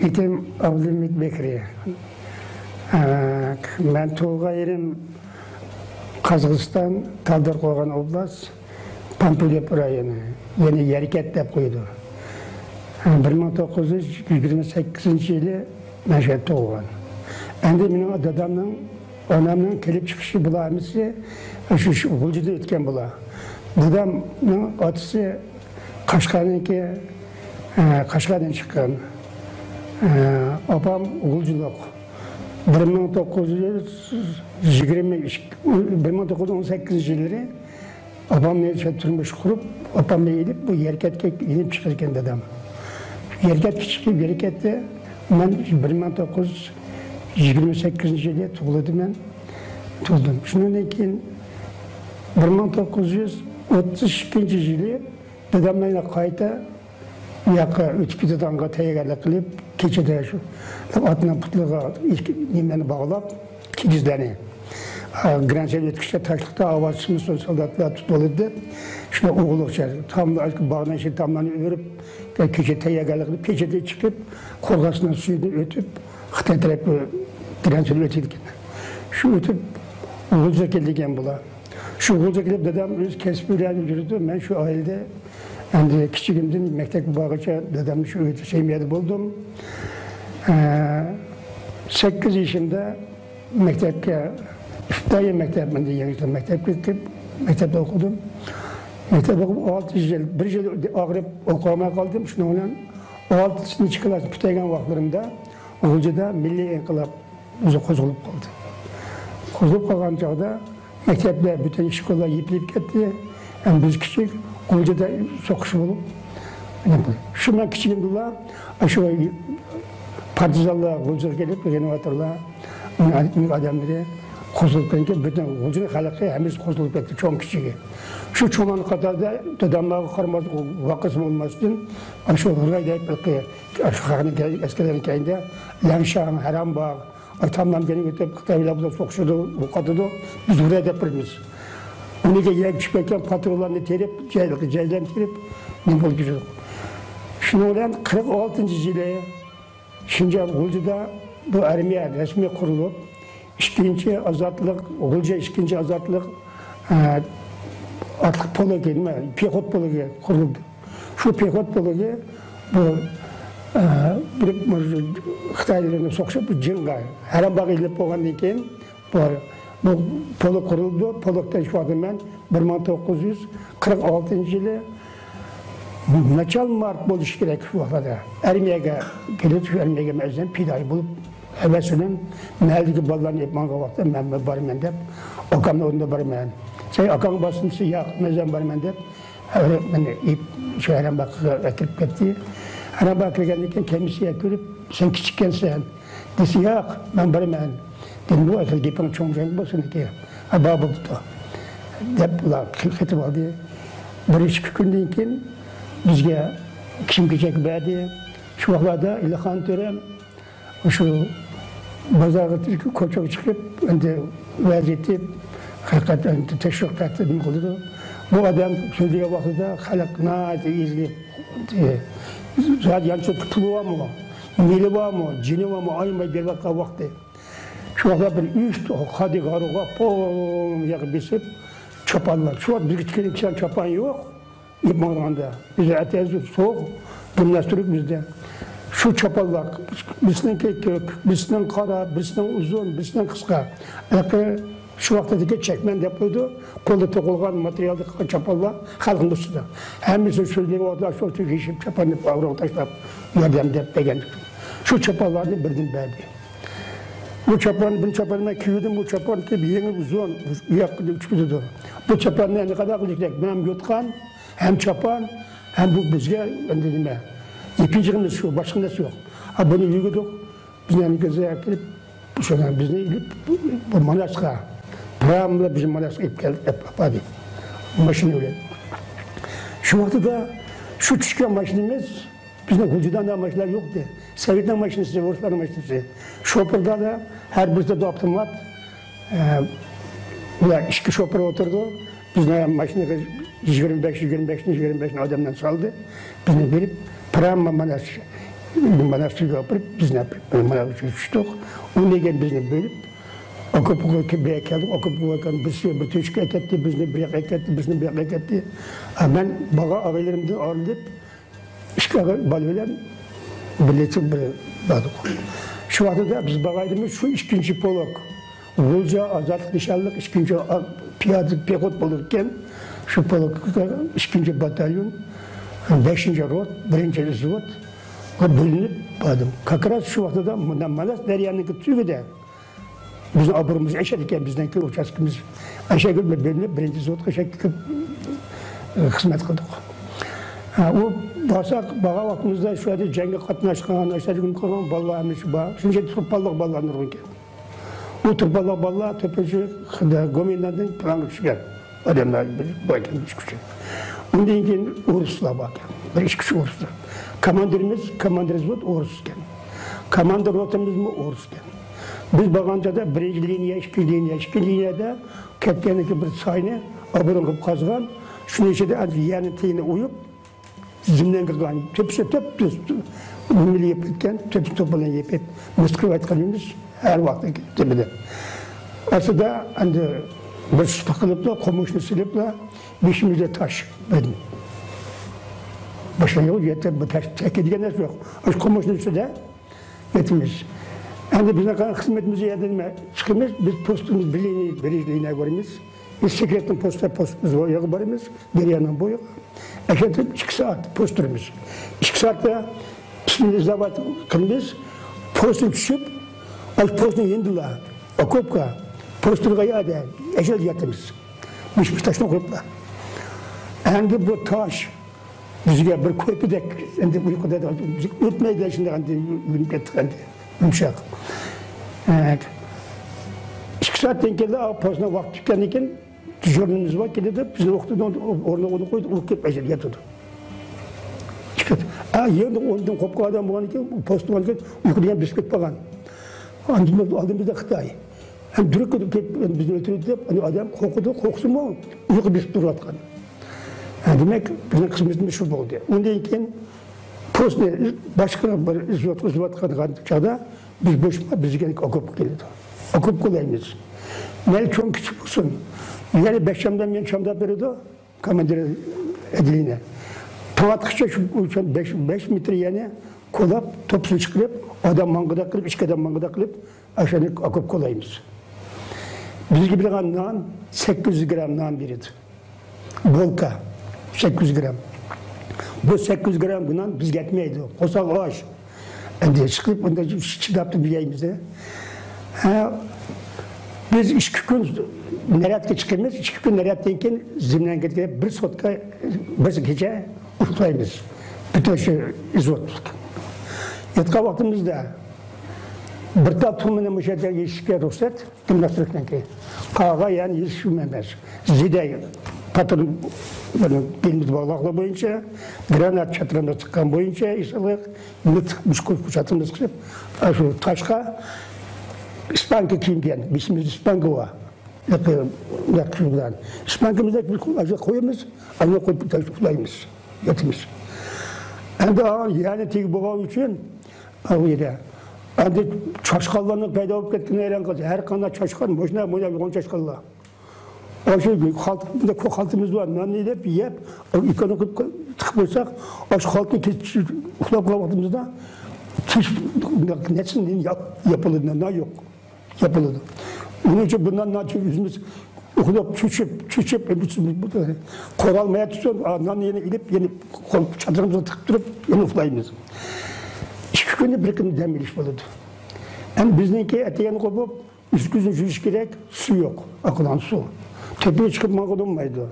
İtim Abdülhamid Bekri. Ben tuğulgan yerim Kazakistan, Taldarkougan oblast, Pampilep rayonu. Yani Yerket dep koydu. 1928 yılı ben şey tuğulgan. Endi benim dadamның, anamның kelip çıkışı bulamisi şu Gulcu'da etken bula. Dadamның atısı Kaşgar'dan çıkan. Apam Gulculuk. 1918 yılları apam ne turmuş kurup apamla gelip bu Yerket'e inip çıkarken dadam. Yerket küçük bir Yerket'te ben 1928 yılında tuğuladım ben. Tuğuldum. Şundan keyin 1932 yılı dadamla kayta yaqa ötüp gitadiganға tayyorgarlik qilib, kechada shu otning putlig'iga nimani bog'lab, kigizlarni granchal o'tkizsa tashliqda ovozsiz soldatlar tutib oladi. Shuni o'g'ilcha bog'dan tomlarni o'rib, kecha tayyorgarlik qilib, kechada chiqib, qo'rg'osdan suyni o'tib, Xitoy tarafga granchal o'tgan. Shu o'tib G'ulja kelgan bular. Shu G'ulja kelib dadam o'z kasbi bilan yurdi. Men shu oilada endi kichigimdan maktabga borgacha dadamni shu uyda sevmiyada bo'ldim. 8 yoshimda maktabga ibtidoiy maktabimda yangidan maktabga ketib, maktabda o'qidim. Maktabda o'qib 6 yil, 1 yil og'rib o'qimay qoldim. Shuning bilan 6-chi klass bitirgan vaqtlarimda G'uljada milliy inqilob o'zi qo'zg'alib qoldi. Qo'zg'alib qolgan chog'da maktabda butun shkollar yepilib ketdi. Ham biz kichik G'uljada so'qish bo'lib, shu men kichigimda shu partizanlar G'uljaga kelib, generatorlar, odamlar qo'zg'alib ketgan, butun G'ulja xalqi hammasi qo'zg'alib ketdi, cho'ng kichigi. Shu cho'mon qatorda dadamlarga qaramaslik vaqt bo'lmasdan, shu g'ayday qilib, askarlarning kayinda Langshan, Harambog, Tamlamgani o'tib, Xitoylar bilan so'qishdi, o'qadi, biz buraya deb turibmiz. Unaga yak chiqayotgan patrullarni terib, jaylarni terib, nima bo'ldi? Shuning bilan 46-yili Şinjan G'uljada bu armiya rasmiy qurilib, ikkinchi ozodlik, G'ulja ikkinchi ozodlik otliq poligi, nima, pexot poligi qurildi. Shu pexot poligi bu bir Xitoylarni so'qishib, bu jinga Harambog'ga ilib bo'lgandan keyin bu polog qurildi. Pologdan shu men 1946-yili Начал mart bo'lishi kerak shu vaqtda. Armiyaga kelib, shu armiyaga ma'zam pidoy bo'lib, avvalidan mahalliga bolalarni aytmanga vaqtda men borman deb, akamni o'rnida borman. Sen akam bosimsi yo'q, ma'zam borman deb, meni shu Harambog'ga kirib ketdi. Harambog'ga kirgandan keyin komissiya ko'rib, sen kichikkansan. Desa yo'q, men borman. Dedim, bu asal gaping cho'ng'ang bo'lsin keyin. Baba bu. Deb ular ketib oldi. 1-2 kundan keyin bizga kiyim-kechak berdi. Shu vaqtda Ilxon To'ram shu bozorga ko'chaga chiqib, endi vaziyatni haqiqatan tashviq tartibini qildi. Bu odam so'zlagan vaqtida xalq nati izlib, zot puli bormi, meli bormi, jini bormi, olmay berayotgan vaqtda. Shu vaqtda bir 3 xodi garuga pom yig'ib besib, choponlar. Shu bizga keraksan chopon yo'q. İbmananda, bize atezi soğuk, gümnastik bizde. Şu çapallar, birisinin kök, birisinin kara, birisinin uzun, birisinin kısa. Şu vaxtdaki çekmen yapıyordu, kolda tokulgan materyalda çapallar halkın üstünde. Hemisi söylediği orada şu geçip çapanı avruğa taşlap, yardım deyip degen. Şu çapallarını birden verdi. Bu çapanıma kiyiyordum, bu çapan ki bir yeni uzun, yakın uçkudu. Bu çapanı ne kadar kılacak, benim yutkan, hem çapan, hem bu bizge, nima, ipinçigimiz şu, başkındası yok. Bunu yürüdük, bizden gözeye gelip, bizni ilip, bu Manask'a, Pram'la bizim Manask'a ip geldi, hadi, maşını öyle. Şu vaxtıda, şu çıkan maşinimiz, bizde G'uljadan da maşinler yoktu. Sovet'in maşinesi, Rusların maşinesi. Şopurda da, her birisi de optimat, ular 2 şopur oturdu, bizden maşinleri 25 adamdan saldı. Bizni verip Pram Manas Monastirga apırıp, bizni apırıp, monastirga düştük. Ondan keyin bizni bölüp, okopga keldik, okopga bir tüşük eketti, bizni bir eketti, bizni bir eketti. Ben bağa ağaylarımdan ayrılıp, işki balveler birleşip badık. Şu vaxtda biz bağaydığımız şu ikinci polok, Volca, Azatlık, Nişanlık, ikinci piyadı pekot bulurken, şu polokta ikinci batalyon, 5. rot, 1. zvod, bölünüp badım. Kakras şu vaxtda Manas Deryan'ın tüyüde, bizim aburumuz eşedikken bizden ki uçaskımız aşağı bölünüp 1. zvodga hizmet kıldık. O basak bağa vaxtımızda şu anda cenge katnaşkan, aşağı gün kalan ballarımız var. Şimdi tırpallık ballarını rönken. O tırpallık ballar tepeci Gomina'dan plan çıkar. Adamlar bakın iş küçük. Ondan keyin Uruslar bakın. Bir iş küçük Uruslar. Komandirimiz var Urusken. Komandir rotamız mı Urusken. Biz bağancada birinci liniya, iki liniyada ketkenlik bir sayını aburun kazıgan. Şunun içinde yani teyine uyup zimden kırgan, tepsi tep milli yapırken, tepsi topalan yapıp, Moskova etkanımız her vakti tepede. Aslında bir sıkılıpla, komuşunu silipla, beşimizde taş verdim. Başka yok, yeter bu taş, tek edigenler yok. O komuşunu üstüde yetimiz. Bizden kalan hizmetimizi yerdenme çıkımız, biz postumuz birliğine varımız. Biz sekretin postumuz varımız, bir yandan boyu. Eşittir 2 saat posturumuz. 2 saatte şimdi zavat kılımız, postu düşüp, o postunu yendiler, okupka, posturga yada, eşel yatımız. Bir taşını okupla. Şimdi bu taş, bizge bir köpüdek, şimdi uykuda da, ötmeydi şimdi, yürüyüp ettik, yumuşak. 2 saatten geldi, postuna vakit tükenirken, tüjörünümüz var, geldi, bizim okuduğunda onu koyduk, okup eşel yatırdı. Çıkıt. Yerinde ondan kopka adam olan ki, postu var ki, uykudayan bisküt bakan. Aldığımızda Xitay. Hem dürük bizni ötürüldü de, adam kokusu mu, uyku bisküt durup atkan. Demek, bizim kısmımızda şu oldu. Ondan keyin, postu başka bir izvat atkan çağda, biz boşma, biz geldik okup geldi. Okup kolayımız. Nel çok küçük olsun. Yani 5 Şam'dan ben Şam'da beri komandir ediliğine. Tavatlıkça şu 5 metre yani kolap, topsu çıkırıp, adam mangıda kılıp, 2 adam mangıda kılıp, aşağıya okup kolayımız. Biz gibi nan, 800 gram nan biridir. Bolka, 800 gram. Bu 800 gram bundan biz getmeydi. Kosak ağaç. Şimdi çıkıp, onda çıdaptı bir yayımızda. Biz 2 gün nereye çıkıyoruz, 2 gün nereye denken zimden gittik, bir sotka, bir gece uyuklayımız. Bütün şey izottuk. Yatka vaktimizde bir tal tümüne müşahede yetişkiye ruhsat, gimnastikten ki. Kağa yani yetişmemez. Zide patron belimiz bağlakla boyunca, granat çatırında çıkan boyunca isalık, nıtıkmış çatırında çıkıp, şu taşka, İspanka kiyimken, bizim İspanka var. Yakışıklıdan. İspanka'mızda bir koyumuz, aynı koyup taşıklayımız, yatımız. Yani tek boğağı için, çaşkallarının payda olup kettiğine eren kazı. Her kanada çaşkan, boşuna yoğun çaşkallar. O şey, haltımız var, nanneyi de yiyip, yıkanıp tıkıp olsak, o haltını kesip, ukulap kavatımızda, nesin yapıldı, ne yok. Yapıldı. Onun için bundan naçı yüzümüz okudup çüçüp koralmaya tutuyor, nan yeni ilip, yeni çadırımıza tıkıp durup, yeni uflayımız. 2 günde bir gün demiriş oldu. Yani bizimki eteğini kopup, üst güzün yüzüş gerek, su yok, akılan su. Tepeye çıkıp mağdur olmaydı.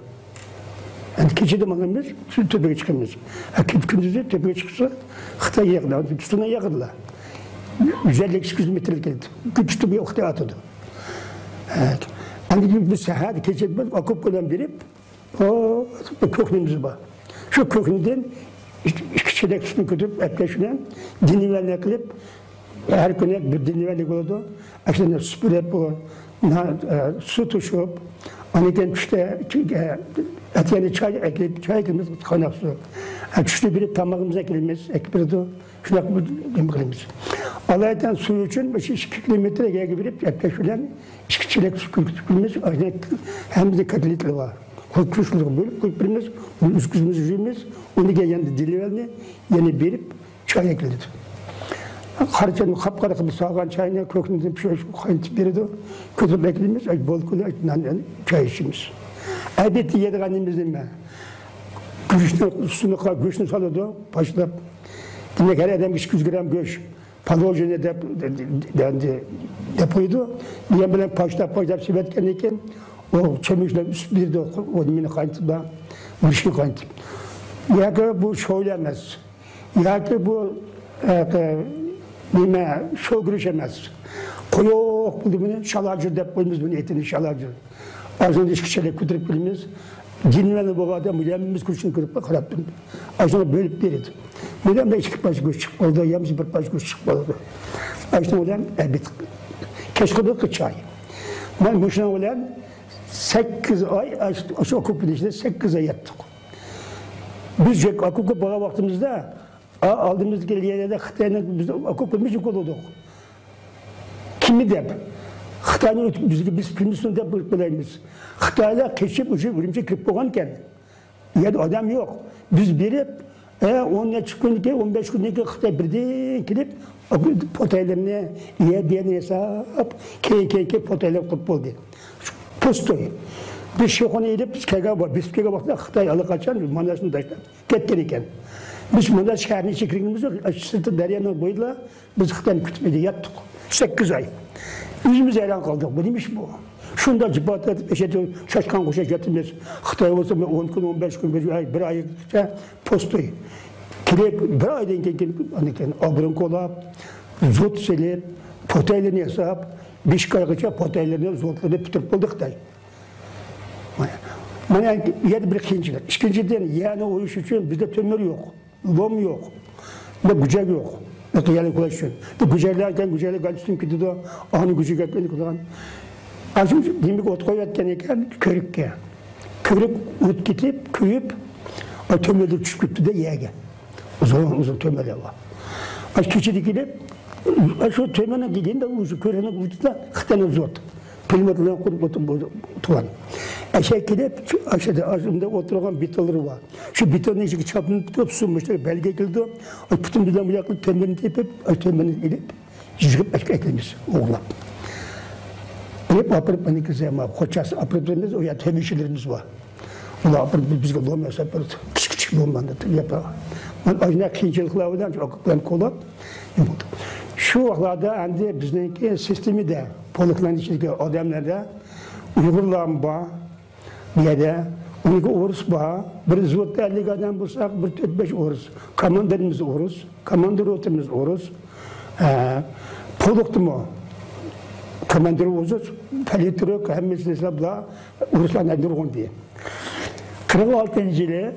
Yani keçide mağdurumuz, tepeye çıkımız. Gündüzde tepeye çıksa, Xitay yakılar, üstüne yakıdılar. 150-200 metrelik geldi. Güçlü bir okta atıldı. Hani bir seher keçetmez, akıp olan birip, o köknümüz var. Şu kökünden 2 çeyrek sütünü götürüp, etleşinen, dinlivenle kılıp, her güne bir dinlivenlik oldu. Aslında süpürüp, su tuşup, aniden işte etiyeni çay ekilmez, kaynak su. Üçte biri tamamımıza ekilmez, ekbirdi, şuna ekilmez. Alaydan suyu için 2 kilometre geri verip, yaklaşılan 2 çilek su kırpılmaz, hem de katletli var. Kuşluğu bölüp kırpılmaz, onu üsküzümüz yüzümüz, onu geldi diliverdi, yeni verip çay ekildi. Harcanın kapkara bir sağan çayına kökünden bir şey kaynatıp verirdi. Kötü beklediğimiz bol kulu çay içimiz. Elbette yedik annemizden ben. Göçünü salıyordu, başlayıp. Demek her adam 200 gram göç. Palojene depoydu. Diyen bilen başlayıp sebetken iken o çömüşler üst bir de o dimini kaynatıp da vuruşunu kaynatıp. Ya ki bu söylemez. Ya ki bu nime şov görüşemez. Koyuk bulduğunu şalacır deyip koyumuz bunu etini şalacır. Ağzında işki şeyler kütürüp bilimiz. Dinmeli bu adam yemimiz kurşun kırıp karattım. Ağzına bölüp verirdi. Neden de iki baş göç çıkmadı, yalnız bir baş göç çıkmadı. Ağzına olan elbette. Keşke bir çay. Ben bu şuna olan 8 ay aşı okul işte 8 ay yattık. Biz okul bağa vaktimizde aldığımız yerlerde Xitay'ın biz okul bilmiş olurduk. Kimi de Xitay'ın biz filmsini de bilmeyiz. Xitay'la keşif ürümce kirip boğanken yani adam yok. Biz berip 13 gün 15 gün Xitay birden kirip potaylarını diyen hesap keke potaylar kurup oldu. Postoy. Biz şokunu edip biz kega vakti Xitay alıkaçan manasını taşlar. Ketken iken. Biz bundan şehrin çekirimiz yok. Sırtı deryanın boyuyla biz Xitay'ın kütmede yattık. 8 ay. Yüzümüz hayran kaldık. Bu neymiş bu? Şunda cıbat edip şaşkan koşa getirmez. Xitay olsa 10 gün, 15 gün, bir ay postoy. Kirep bir aydan kekin abrın kolap, zot selip, potaylarını hesap, 5 kaygıca potaylarını, zotlarını bitirip bulduk da. Bana yedi bir ikinciler. İkinciden yani o iş için bizde tömür yok, lom yok, ne gücek yok. Ne kıyalı kulaşın. Gücellerken güceli galüstüm ki de anı gücü getmedi kulağın. Azım demek ot koyarken iken körükke. Körük ot gidip, köyüp, o tömürler çıkıp da yege. Uzun tömürler var. Az keçi dikilip, şu tömürüne gidince uzun körüne vücutla Xitay'ın zor. Pilmatlarına kurup oturan. Eşek gidip aşağıda ağzımda oturan bitoları var. Şu bitonun içi çapını tutup sunmuşlar, belge ekildi. O bütün bizden bu yaklık tömürünü tepip, o tömürünü ilip, yüzgüp başka eklemiş, oğlan. Hep apırıp beni kızayım abi, koçası apırıplarımız, o ya temizçilerimiz var. Ola apırıp bizge loğmuyorsa apırıp, küçük loğmandı yapar. Ben ajna kıyıncılıklarından okuklarım kolap. Şu vaxtlarda endi bizdeki sistemi de, polukların içindeki adamlarda Uygurlar var, bir yerde, 12 Orus var, bir zıvıtta 50 adam bulsak, bir 4-5 Orus. Komanderimiz Orus, komandır otumuz Orus. Poluktu mu? Komandır Orus, palitürük, hem mesela bula, Oruslar nedir onu diye. 46. yılı,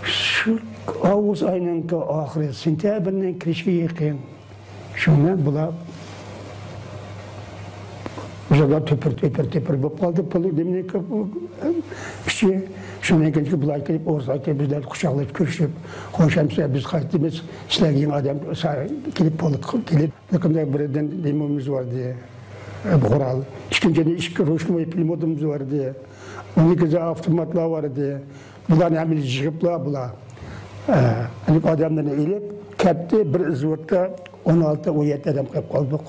şu Ağustos ayının ahiri, sentyabrının kirişi yakın, şundan bula, Uzaklar töpür bop kaldı, polu demine kişi şundan gençki bulay gelip orzayken bizler kuşaklayıp görüşüp konuşamsa biz kayıttığımız işlergin adam gelip poluk gelip yakında birden dememiz var diye Bukharalı. İkinciden işki roşlumayı pilmodumuz var diye 12'de avtomatlar var diye bulan hemen çıkıplar bula hani adamlarını eğilip kepti bir izvırtta 16-17 adam kayıp kaldık.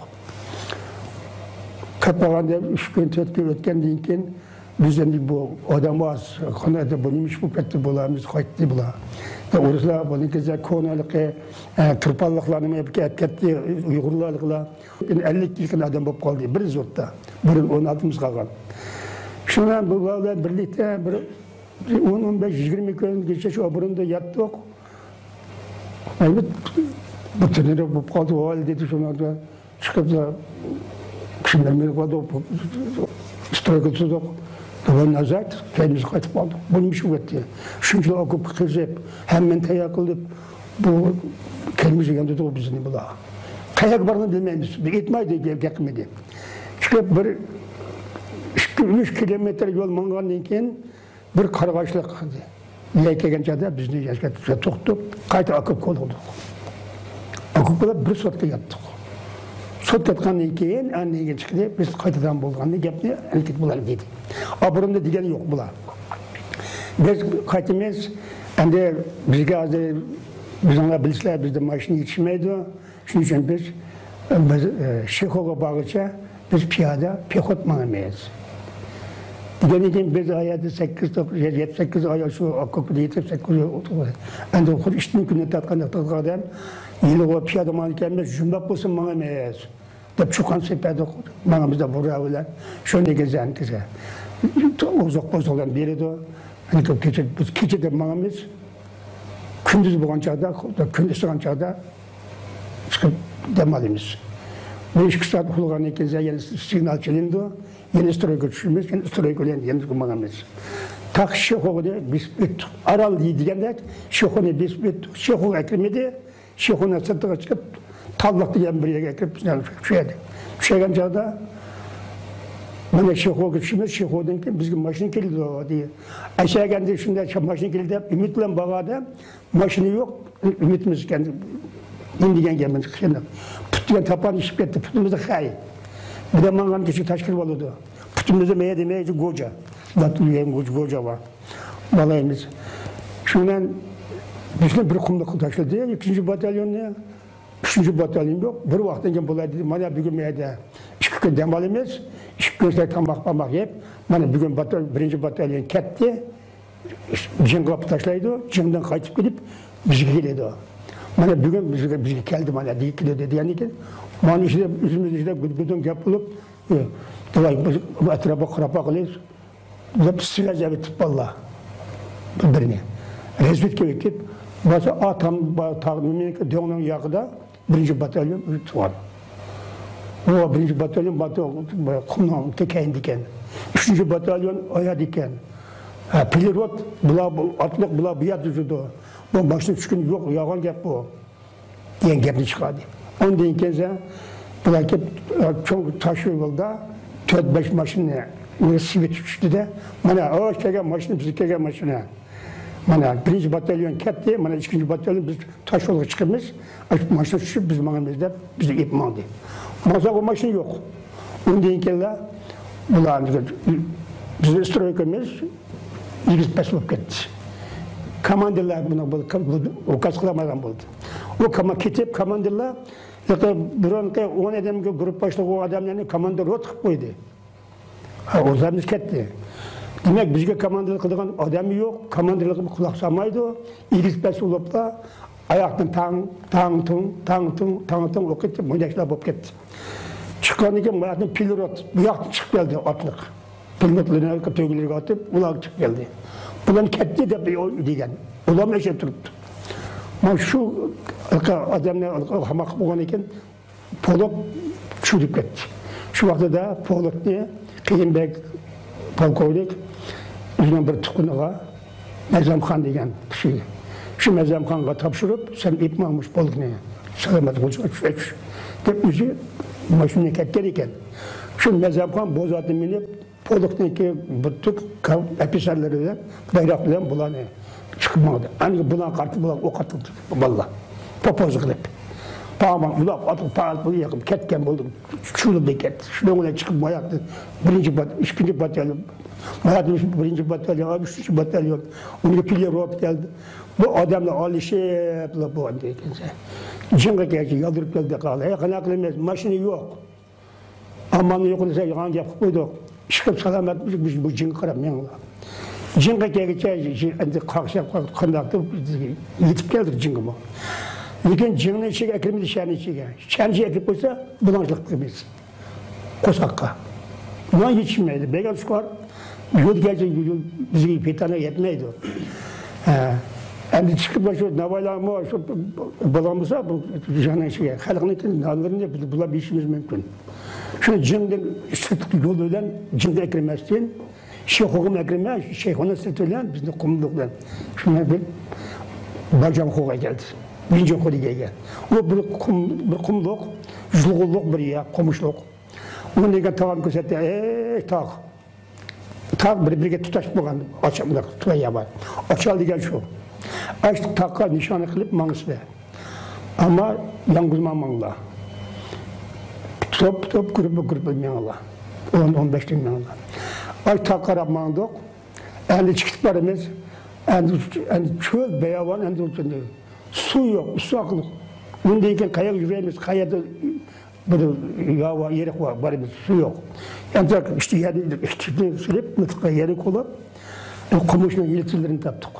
Kapağında 3 gün, 4 gün ötken keyin bizden bu adam az, kanada bu neymiş bu petti bulamız, kayıtlı bula. Oruslar bunu keze konalıqı, tırpallıqlarını hep ketketti, Uygurlarlıqlar. 50 yılın adam bop kaldı, bir zortta, bir 16'mız kalgan. Şundan bularla birlikte 10-15-20 gün geçe şu aburunda yattık. Evet, bu tünere bop kaldı, o halde dedi şunlarda çıkıp da Kışınlarımız vardı, stroyga tuttuk, davan nazat, kendimiz kayıtıp aldık. Bunu bir şey etti. Şunçla okup kızıp, hemen kayak kılıp, bu kendimizi yandık o bizim bula. Kayak varını bilmeyiz, etmeydi, gelmedi. Çıkıp bir 3 kilometre yol mangandın keyin bir qarg'ashlik qildi. Kelgan chog'da bizni yashga to'xtab, qayta akib qoldik. Akib qolib bir soatga yotdik. Soat ketgandan keyin annega chiqdi, biz qaytadan bo'lganini gapni aytib bular dedi. Abrımda degani yo'q bular. Biz qaytamiz, endi bizga hozir bizlar bilsizlar, bizda mashina yetishmaydi. Shuning uchun biz Shexoga borguncha biz piyoda pexot manamaymiz. Degan keyin biz ayada 8 oy shu oqqoqda yetib 8 oy o'tirdi. Endi xuddi ishni kunni tatqanda tatqadam yilg'i piyoda man ekanmiz, jumlab bo'lsin manamaymiz. Deb chiqqan sepadi manamizda bo'ravilar. Shunday gezan kesa. Uzoq bo'lsalar beradi. Biz kechada manamiz kunduz bo'lgan chog'da, kunduz bo'lgan chog'da chiqib dam olamiz. 5 soat uxlagandan keyin yana signal chalindi. Yeni stroyga tushimiz, yeni stroyga yana qilmaganmiz. Tak Shexo'da biz bitdik. Aral deganda Shexo'ni biz bitdik. Shexo'ga kirmedi. Shexo'ni sirtga chiqib, Talloq degan bir yerga kirib tushadi. Tushagan chog'da mana Shexo'ga tushimiz, Shexo'dan keyin bizga mashina keldi deydi. Aşağıda shunday mashina keldi deb umid bilan borganda mashina yo'q, umidimiz ekan. Indigan gapimiz qildi. Putgan tapan ishib ketdi, putimizni xay. Bir de mangan kişi taşkil oldu. Pütümüzü meye demeye goca. Batılıyım goca var. Balayımız. Şundan bizden bir kumluk taşıldı. 2. batalyon ne? 3. batalyon yok. Bir vaktin ki bulaydı. Bana bir gün meyede 2 gün dem alımız. 2 gün sonra tam bakmamak yap. Bana bir gün 1. batalyon ketti. Cingapı taşlaydı. Cingden kaçıp gidip bize geldi. Bana bir gün bize geldi bana değil dedi yani ki. Bana işte yüzümüzde gudun yapılıp, bu etrafa kırapa kılıyız. Hep silahca bitip valla. Birbirine. Rezbitke ekip, bazı atam, takvimin dönün yakıda 1. batalyon var. O 1. batalyon kumdan tekeyin diken. 3. batalyon aya diken. Pilirot, atlık bula biyat yüzüdü. Bu başlık çıkın yok, yalan gap bu. Diyen gapni çıkardı. Ondan keyin bular kelib çok taşı yolda 4-5 maşina sivit tushdi de mana o kelgan maşina bizga kelgan maşina. Mana 1. batalyon ketdi, mana 2. batalyon biz taş yo'lga chiqamiz. Maşina tushib biz manamiz deb bizni ip mandi. Maza o maşina yo'q. Ondan keyin bular biz stroykamiz yigit pas bo'lib ketdi. Komandirlar buni ukaz qilamagan bo'ldi. O ketib komandirlar Buranki 10 adamga grup başlığı o adamlarni komandir rot qilib qo'ydi. O'zimiz ketdi. Demak, bizga komandirlik qilgan odami yo'q, komandirlikka quloq solmaydi. Ilg'is ulabda oyoqdan tang o'qib mo'ynashlar bo'lib ketdi. Chiqqanidan keyin bularni pilot bu yoqdan chiqib keldi otliq. Pilotlarni to'g'riga otib, ular chiqib keldi. Bular ketdi deb degan. Ular nechta turibdi. Mana shu odamlar hamoq bo'lgan ekan, polib tushib ketdi. Shu vaqtda polibni Qiyinbek polkovnik o'zining bir tuquniga Nazamxon degan kishi. Shu Nazamxonga topshirib, sen ipmamush polkni salomat bo'lsin deb o'zi mashinaga ketgan ekan. Shu Nazamxon bozorni minib, polkniki bir tuk ofitserlari bilan bayroq bilan bularni chiqmoqda. Ani bular qarshi bular o'q otdi. Vallah. Popoz qilib. Tamam, bular otib bu yoqib ketgan bo'ldi. Shunday ketdi. Shundan bilan chiqib moyaqdi. 2. batalyon. Moyaqdi 1. batalyon, 3. batalyon. Unga pilot keldi. Bu odamlar olishib bu ekan. Jinga keldi, yoldirib keldi qoldi. Qana qilamiz, mashina yo'q. Ammani yo'q desa, yolg'on gap qo'ydik. Chiqib salomat biz bu jinga qarab men. Jinga kelgacha endi qaqshab qandaqdi yetib keldi jinga bu. Lekin jinni ichiga kirmadi shani ichiga. Chanji kirib qo'ysa, bulanchilik qilmaydi. Qo'saqqa. Buna yetishmaydi. Begal shukor yo'lgacha bizga petana yetmaydi. Endi chiqib shu navoiylarmi shu bo'lmasa bu jinni ichiga xalqning nonlarini bular beshimiz mumkin. Shu jinning yo'l bilan jinga kirmasdan Shexo'ga kirmas, Shexo'ni sirtilan bizni qumliqdan. Shuni bil Bajam xo'ga keldi. Binjo qo'liga. O bir qumliq, yulg'unliq bir yer, qo'mishliq. Onu degan tağım körsətdi. Tağ. Tağ bir-biriga tutaş bo'lgan. Açamda tutmaya var. Açal degan şu. Açtı tağqa nişanı qilib mangısıda. Ama yalnız mangla. Top grup mangla. 10-15 mangla. Ay tağ qarab mangdık. Endi çıkıp barımız. Endi çöl beyavan endi uçundu. Su yok, su akıllı. Bundayken kayak yürüyemiz, kayada bir yava yerik var, barımız, su yok. Yani işte yeri sürüp, mıtıkka yerik olup, komşunun yelçilerini taptık.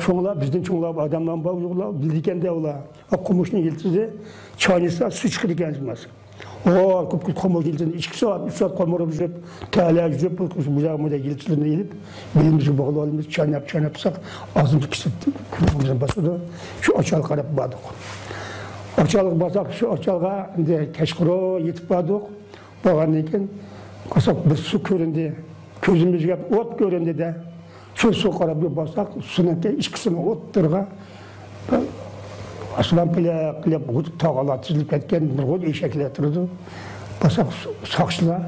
Çoğunlar, bizden çoğunlar adamdan bağlıyorlar, bildikken de ola. Komşunun yelçisi çaynısa su çıkırken bilmez. Komşunun yelçisini 2 saat, 3 saat komşunun yürüp, tala yürüp, buzağımıza yelçilerini gelip, bilimizi bağlayalımız, çaynapsak, ağzımızı kısıttı, kulağımızın basıdı, şu açalık arap bağdık. Açalık basak, şu açalığa keşkuru yetip bağdık, bağlanın iken, bir su köründü, közümüzge ot göründü de, şu su qarab basak, sunun içkisini otturga, aslan pilep o'tib tog'alar tizilib ketgan bir eshaklar turdi. Basak soqchilar,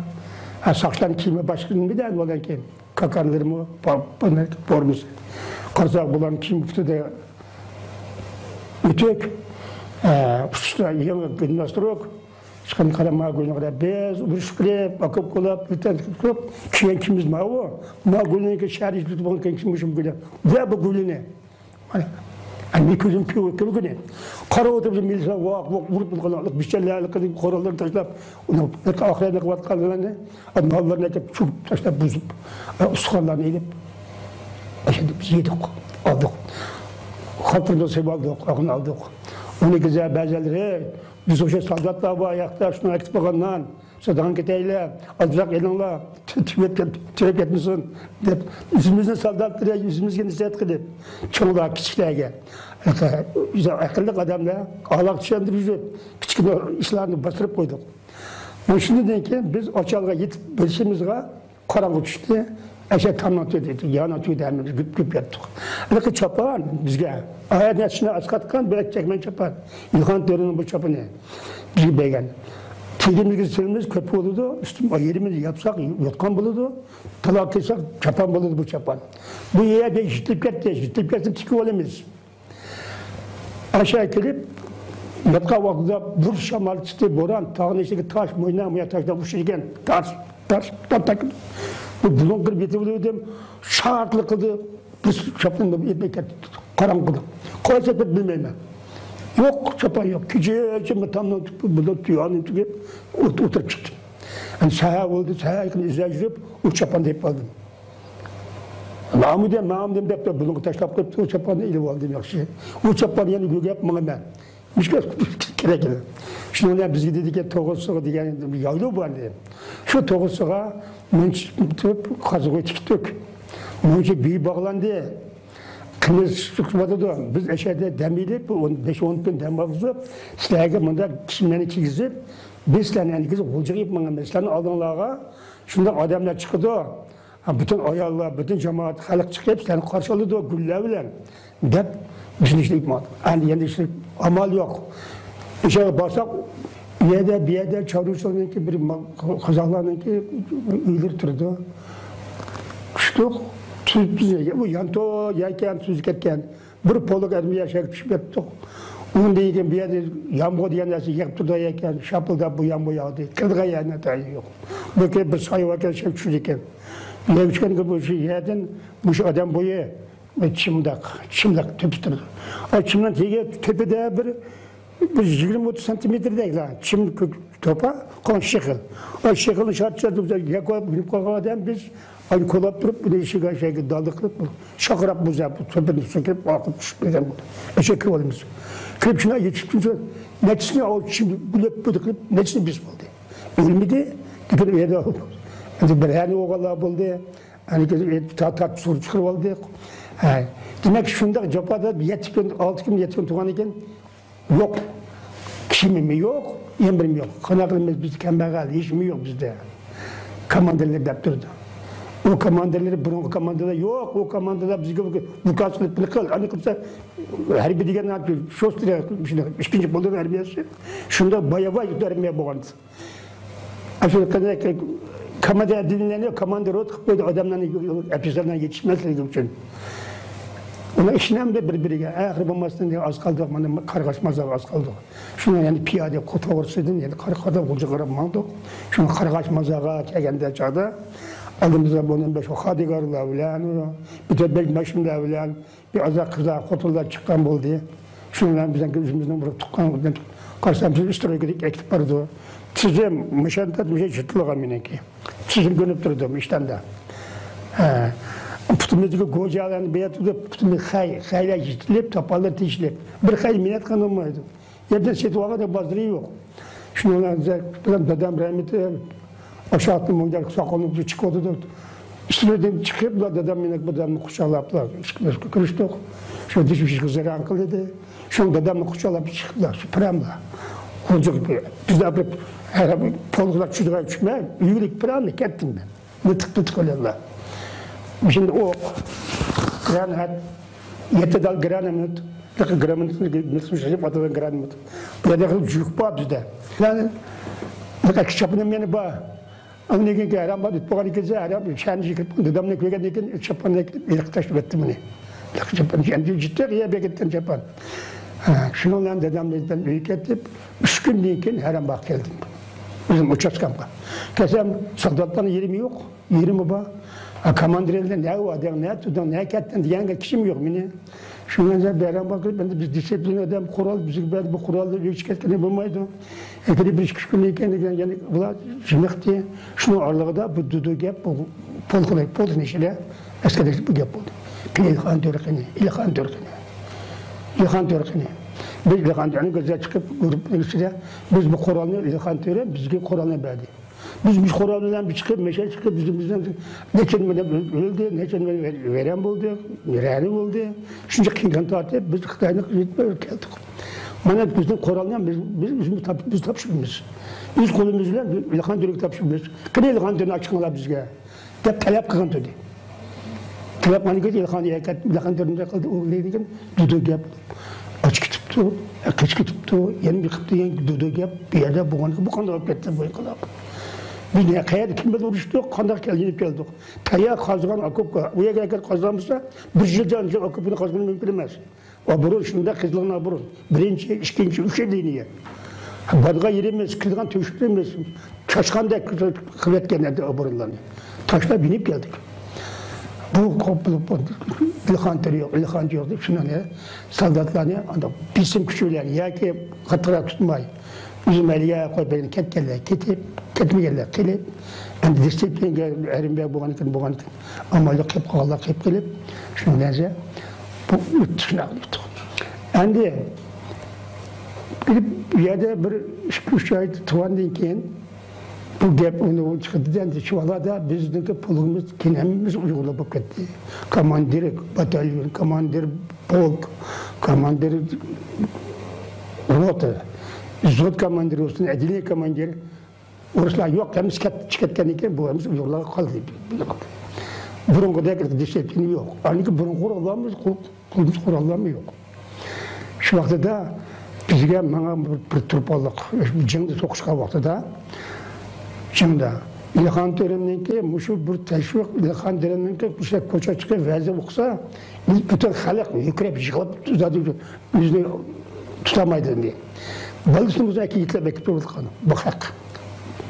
soqchilarning kiyimi boshqa nimadan bo'lgan keyin kakanlarmi, bormiz. Qarsak bularning kiyimi ustida o'tek, ustida yangi gimnastrok, chiqan qarama go'ynoqda bez, urishqilib, akib qilib, o'tib, keyin kimiz ma'o, ma'gulniki shari tutib olgan kimishim g'ula. Bu g'ulini. Ani ko'zim ko'rgane. Qara o'tib milisa vaq urib qolganlik, bichalarlik qilib qo'rallarni tashlab, uni oxirida qilib qolganlarni, adamlarni chub tashlab buzib, usxonlarni elib, ashada biz yedik, oldik. Xalqni sevaldik, aqni oldik. Uni güzel ba'zilari biz o'sha soldatlar bor ayaqda shuni aytib qolgandan, Sadan keteyler, azrak elinler, tüyep etmesin deb, yüzümüzün soldatları yüzümüzge nasihat qilib, çoğlar kichiklarga. Aqlli odamlar aloq tushuntirib, kichkina ishlarni bostirib qo'ydik. Mana shundan keyin biz Ochalga yetib bilishimizga qorong'i tushdi. Aşağı tamam dedi, yana tüyden güp yattık. Lakin çapan bizge, ayet nesine askatkan bırak çekmen çapan. İlhan dörünün bu çapanı bizi beğen. Tegimiz silimiz köpü olurdu, üstüm yerimizi yapsak yotkan bulurdu, talak etsek çapan bulurdu bu çapan. Bu yere de işitlip kettim çıkı olamaz. Aşağı gelip yatka vaktinde bir şamal çıktı, boran, tağın içindeki taş, moynamaya taşla bu şeyken taş. Bunun kırıp yetebiliyordum, şartlı kıldı, biz çapında etmek ettik, karanlıklı. Koysa pek bilmem. Yok, çapan yok. Küçüğe tam burada tüyanın tüyüp oturup çıktım. Yani sağa oldu, sağa yakın izler yürüp, o çapanda hep aldım. Mahmudem de bunun taşlap koyup, o çapanda ilip aldım yakşı. O çapanı yani göğe yapmam ben. Müşkül gerek. Şimdi onlar biz dedik Toğuzsuğa diyen bir yaylı var diye. Şu Toğuzsuğa münçüp kazığı çıktık. Münçü büyü bağlandı. Kımız çıkmadı da biz eşede demilip 5-10 gün dem bağızıp silahı bunda kişilerini çizip biz tane kızı olacak yapmanın mesleğini aldığınlarga şunda adamlar çıktı. Bütün ayarlar, bütün cemaat, halk çıkıp hepsini karşıladı güllerle. Dep bizim işte ipmat. Yani işte amal yok. İşe barsak bir yerde çavuşlarının ki bir kazaklarının ki iyilik turdu. Kuştuk. Bu yanto yayken süzgetken bir poluk elmi yaşayıp pişip ettik. Onun deyken bir yerde yağmur diyen dersi yakıp turda yayken şapılda bu yağmur yağdı. Kırdığa yağına dahi yok. Bu ki bir sayı varken şey çüzüken. Levçken ki bu şey yerden bu şey adam boyu çimdak tepiştirdi. Çimden tepede bir 20-30 santimetre değil lan. Çim topa kon şekil. O şekilin şartçıları yakıp binip kalkan adam biz hani kolap durup bir değişik aşağıya daldıklık şakırap buzap tepeden söküp akıp düşmeden eşekli olumuz. Kırıp şuna yetiştiğince netisini o çim bulup bıdıklıp netisini biz buldu. İlmidi gidip yerde alıp. Yani oğullar buldu. Hani tat soru çıkırıp aldı. Demek şunda Japada 7 gün 6 gün 7 gün tuğan iken yok. Kişimimi yok, emrim yok. Kanaklarımız biz kembegal, işimi yok bizde. Komanderler de durdu. O komanderleri, bunun komanderler yok. O komanderler bizge bu kasılıp kıl. Hani kılsa her bir diğer ne yapıyor? Şostria, işkinci bulduğun erbiyesi. Şunda bayağı erbiyeye boğandı. Aşırı kadar komanda dinleniyor, komanda rot koydu adamların epizodlarına yetişmezliği için. Ona işinem de birbirine ahir bulmasın diye az kaldı, bana kargaşmazlar az kaldı. Şuna yani piyade kotoğursuydun, yani karkada olacak aramağdı. Şuna kargaşmazlığa kelgende çağda. Aldığımızda bunun beş o hadigarla bilen, bir de beş başımda bilen, bir azak kızlar, kotullar çıkan oldu. Şunlar bizden gözümüzden vurup tukkan, karşımızda üstüne gidip ekip vardı. Sizim, mışantat bir şey çıtlığa mineki. Sizim gönüp durdum işten de. Putumuzda gocalarını beyatlıda putumuz hayla jitlip, tapalar teşlip. Bir hayl minnet kanılmaydı. Yerden setuağa da bazdırı yok. Şunlar dedem rahmeti aşağı attım, onlar sakalını çıkıyordu da. Üstüne çıkıp da dedem minnet dedemini kuşalayıplar. Kırıştık. Şu dişmiş kızları ankılıydı. Şu dedemini kuşalayıp çıktılar, şu pramla. Olacak biz de her poluklar çocuklar çıkmaya, yürük pramla kettim ben. Lıtık oluyorlar. Şimdi o granat, yetedal granamut, lıkı granamut, nısmış yapıp atılan granamut. Bu da yakılıp cüyük bağ bizde. Yani, lıkı çapının beni bağ. Ama nekin ki aram bağ, bu kadar ikisi aram, şahını yıkıp, dedem ne köygen nekin, çapanı nekin, ilk taşıp ettim beni. Lıkı çapanı, yani ciddi ya beketten çapan. Şununla dedemlerden büyük ettim, 3 gün nekin aram bağ geldim. Bizim uçaskamda. Kesem, soldatların yerimi yok, yerimi bağ. Kamandirelde ne var, ne tutan, ne ketten diyen kişim yok mini. Şundan beri bakıp ben de biz disiplin edem kural, bizim ben bu kuralda üç ketten bulmaydı. Ekeli bir iş günlüyken yani bunlar cimekti. Şunu ağırlığı da bu dudu gap, bu polkun işine eskiden bu gap oldu. İlhan Türk'ünü, İlhan Türk'ünü. Biz İlhan Türk'ünü gözler çıkıp grupun içinde biz bu kuralını İlhan Türk'ü bizgi kuralını verdi. Biz kuralından bir çıkıp, meşe çıkıp bizimizden ne kendimden öldü, ne kendimden veren buldu, mirani buldu. Şimdi kimden tartıp biz Xitay'ın gitmeye geldik. Bana bizden kuralından biz tapşırmıyoruz. Biz kolumuzla İlhan Türk'ü tapşırmıyoruz. Kine İlhan Türk'ü açıklar bizge. Hep talep kılan dedi. Talep bana geldi İlhan Türk'ü kaldı, o neydi? Dudu gap. Aç kitipti, kaç kitipti, yeni bir kıptı, yeni dudu gap. Bir yerde bu konuda öpletti bu yıkılap. Biz ne kadar kim bilir uğraştık, kandak geldik. Kaya kazıgan akıp, uya gelirken kazanmışsa bir yıldan önce akıpını kazanmak mümkün olmaz. O burun şunda kızılığına burun. Birinci, ikinci, üçüncü. Badga yerimiz, kızgan tüşürümüz. Çaşkan da kıvvet genelde o burunlarını. Taşla binip geldik. Bu İlhan yok. Şuna ne? Saldatlar ne? Bizim küçükler ya ki hatıra tutmayı. Bizim eliye koy beni ketmeyenler kelip, yani disiplin erimde buğanıkın, amalık hep ağırlık hep kelip, şunu neyse, bu yurt dışına alıyorduk. Yani, bir yerde bir 3 ay tuvandan keyin, bu gap onu çıktı dendi, şu alada bizdeki pulumuz, kinemiz uygulayıp gitti. Komandir, batalyon, komandir, polk, komandir, rota. Zod komandiri olsun, edilli komandiri. Oraslar yok, hem çıkartken iken bu hemiz yollara kaldı. Burun kadar disiplini yok. Aynı burun kurallarımız, kulumuz kurallarımız yok. Şu vakti da bizge bana bir turpalık, cimde sokuşka vakti da, cimde İlhan Törem'den ki, muşu bir teşvik, İlhan Törem'den ki, bir şey koça çıkıp verze okusa, bütün halk yükrep, yıkılıp, yüzünü tutamaydı diye. Balısımızda iki yitle bekip durduk kanı, bakak.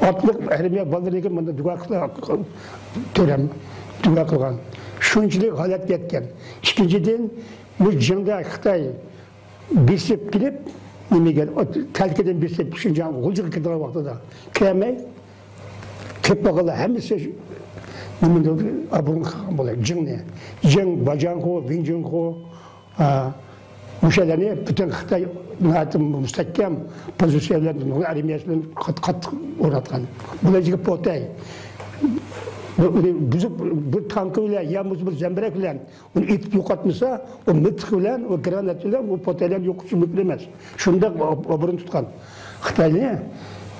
Atlık, erimiye baldırırken bana dua kılan, Törem, dua kılan. Şunçilik halat getken. İkinciden, bu cimde Xitay besip gidip, nime gel, telkeden besip, şuncan, gulcuk kıdıra vaxtıda, kemey, kep bağılı, hemisi, nime de aburun kıkan bolay, cing, bacan ko, vincin ko, müşeleni bütün Xitay müstehkem pozisyonlarının arimiyasının kat uğratkan. Bulaycık potay. Bu tankı ile yalnız bir zemberek ile onu it yokatmışsa o mıtık ile o granat ile o potayla yokuşu müklemez. Şunda oburun tutkan. Xitaylı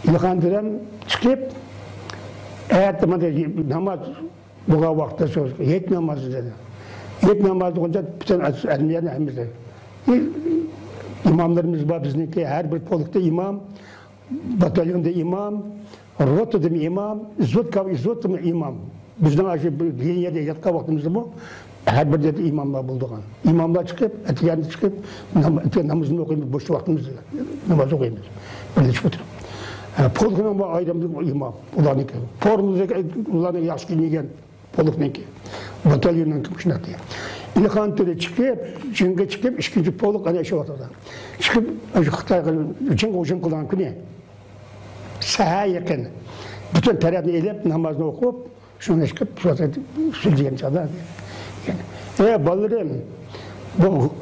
İlhan Törem çıkıp eğer namaz buğa vakti söz, yet namazı dedi. Yet namazı olunca bütün ermiyenin hemizde. İmamlarımız var bizdeki, her bir polukta imam, batalyonda imam, rotada imam, izotda imam. Bizden aşı yeni yerde yatka vaktimiz bu. Her bir yerde imamlar bulduğun. İmamlar çıkıp, etkilerini çıkıp, namazını okuyup, boş vaktimizde namaz okuyup. Böyle çıkıp. Polkuna bu ayrımcı imam. Ulanık. Ulanık yaş günügen. Polk'nınki. Batalyondan kımşınat diye. İlhan töre çıkıp, cınga çıkıp, ikinci polk ana şey ortada. Çıkıp, Xitayga cınga ucun kılan küne. Saha yakın. Bütün tarafını elep, namazını okup, şuna çıkıp, sülceyen çağda. Yani, ballarım, bu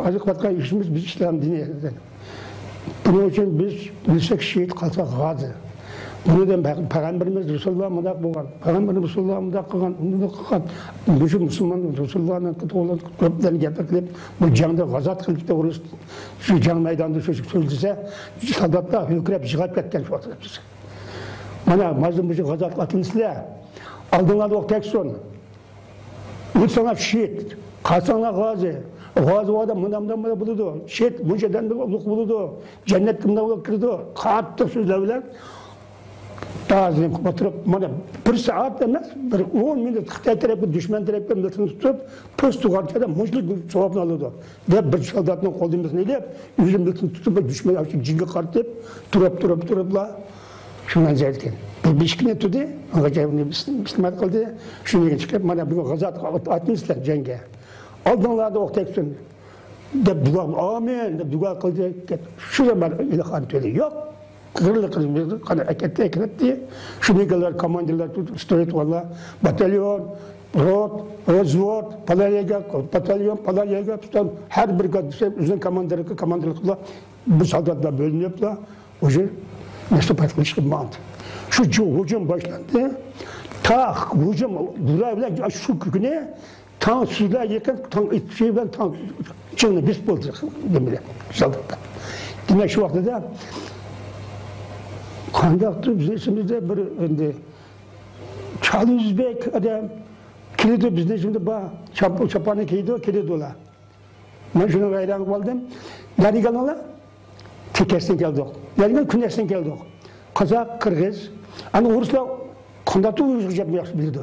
azık batkan işimiz biz İslam dini. Bunun için biz bilsek şehit kalsak gazı. Bunu da Peygamberimiz Resulullah mıdak boğan. Peygamberimiz Resulullah mıdak kılgan. Bu Müslüman Resulullah'ın köplerini getirip bu canda gazat kılıp da orası şu can meydanında söylese soldatlar hükürep jığap ketken şu atı bize. Mana mazlum bu gazat katılmışlar. Aldığına da tek son. Ulsana şehit, kalsana gazı. Gazı o adam mındamdan bana buludu. Şehit müjdeden de buludu. Cennet kımda kırdı. Kağıtta sözlerler. Tazim oturup mana bir saat demez, bir 10 minut Xitay tarafı, düşman tarafı milletini tutup, postu karşıda muşluk cevabını alıyordu. Ve bir soldatın kolduğumuzunu eleyip, yüzü milletini tutup, düşman açıp, cinge kartıp, durup la, şundan zeytken. Bir bişkine tutu, acayip Müslüman kıldı, şunu çıkıp, mana bir gazat atmışlar cenge. Aldığınlarda o tek son, de dua, amin, de dua kıldı, şu zaman ilhan tölü yok. Kırılık kana ekette diye şunu kadar komandirler storyt valla batalyon rot rozvot palayega tutan her brigada üzerine komandirlikla bu soldatlar bölünüpla oje nasıl patlamış mant şu hücum başlandı ta hücum durayla şu güne tam süzler yakın tam şeyden tam içinde biz bulduk demeli soldatlar demek şu vaktidə Kandaktır biznesimizde bir Çalı Üzbek adam kilidi biznesimizde çapanı kiydi kilidi ola. Ben şunu gayran kaldım. Yani gelala tekersin geldik. Yani kündersin geldik. Kazak, Kırgız. Hani Ruslar kandatı uyuşacak bir bildi.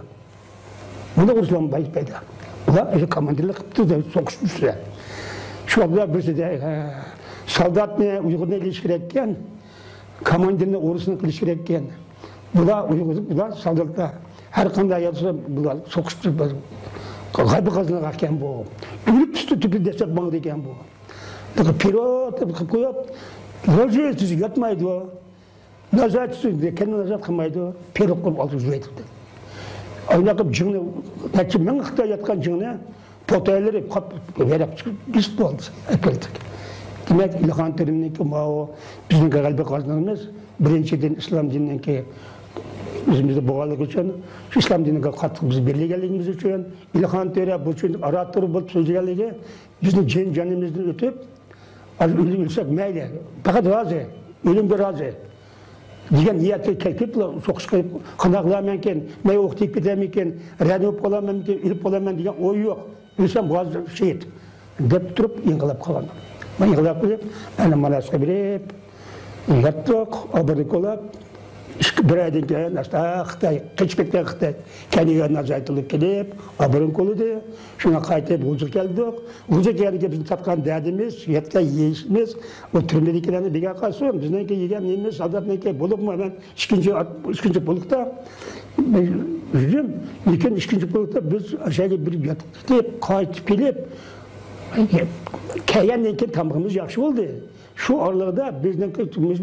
Bunda Ruslar bayit bayda. Ulan komandirlik yaptı da sokuşmuşlar. Şu anda birisi de soldat ne Uygur'la ilişkirekken komandirine orasını kılışırken, bular soldatlar, her kanday yazsa bular sokuştu, gaybi kazına kalken bu, ülüp üstü tükür destek bana deken bu. Pirot, koyup, rojiyesiz yatmaydı o, nazatsız, kendine nazat kılmaydı, pirot kılıp altı züveydi. Oynakıp cığını, belki men ıhta yatkan cığını, potayları verip çıkıp, üstü oldu, ekildik. Demek İlhan Terim'ninki o bizim kalbi kazanımız birinciden İslam dininin ki bizimizde boğalık için şu İslam dinine katkımızı birliğimiz için İlhan Terim bu için aratır bulup sözlerliği bizim canımızdan ötüp az ölsek meyle fakat razı ölümde razı diyen niyeti kekip sokuş kayıp kanaklarmenken ne okuyup gidemeyken ranıp olamamken ilip olamam diyen o yok ölsem boğaz şehit dep durup inqilab kalan. Ben yıkılap bilip, benim manasına bilip, yattık, abırlık olup, bir aydan keyin, Xitay, Kıçket'ten Xitay, kendiga nazaytılıp gelip, abırlık oludu, şuna qaytayıp Ulcuk geldik. Ulcuk geldik bizim tatkan derdimiz, yetken yiyişimiz, o türmedekilerini bir kalsın, bizden ki yegen neyimiz, soldatla ki bulup mu hemen ikinci bulukta, üzüm, ikinci bulukta biz aşağıya bir yatıp, qaytayıp gelip, Kayyandan ki tamamımız yaxşı oldu. Şu aralarda bizden kırtımız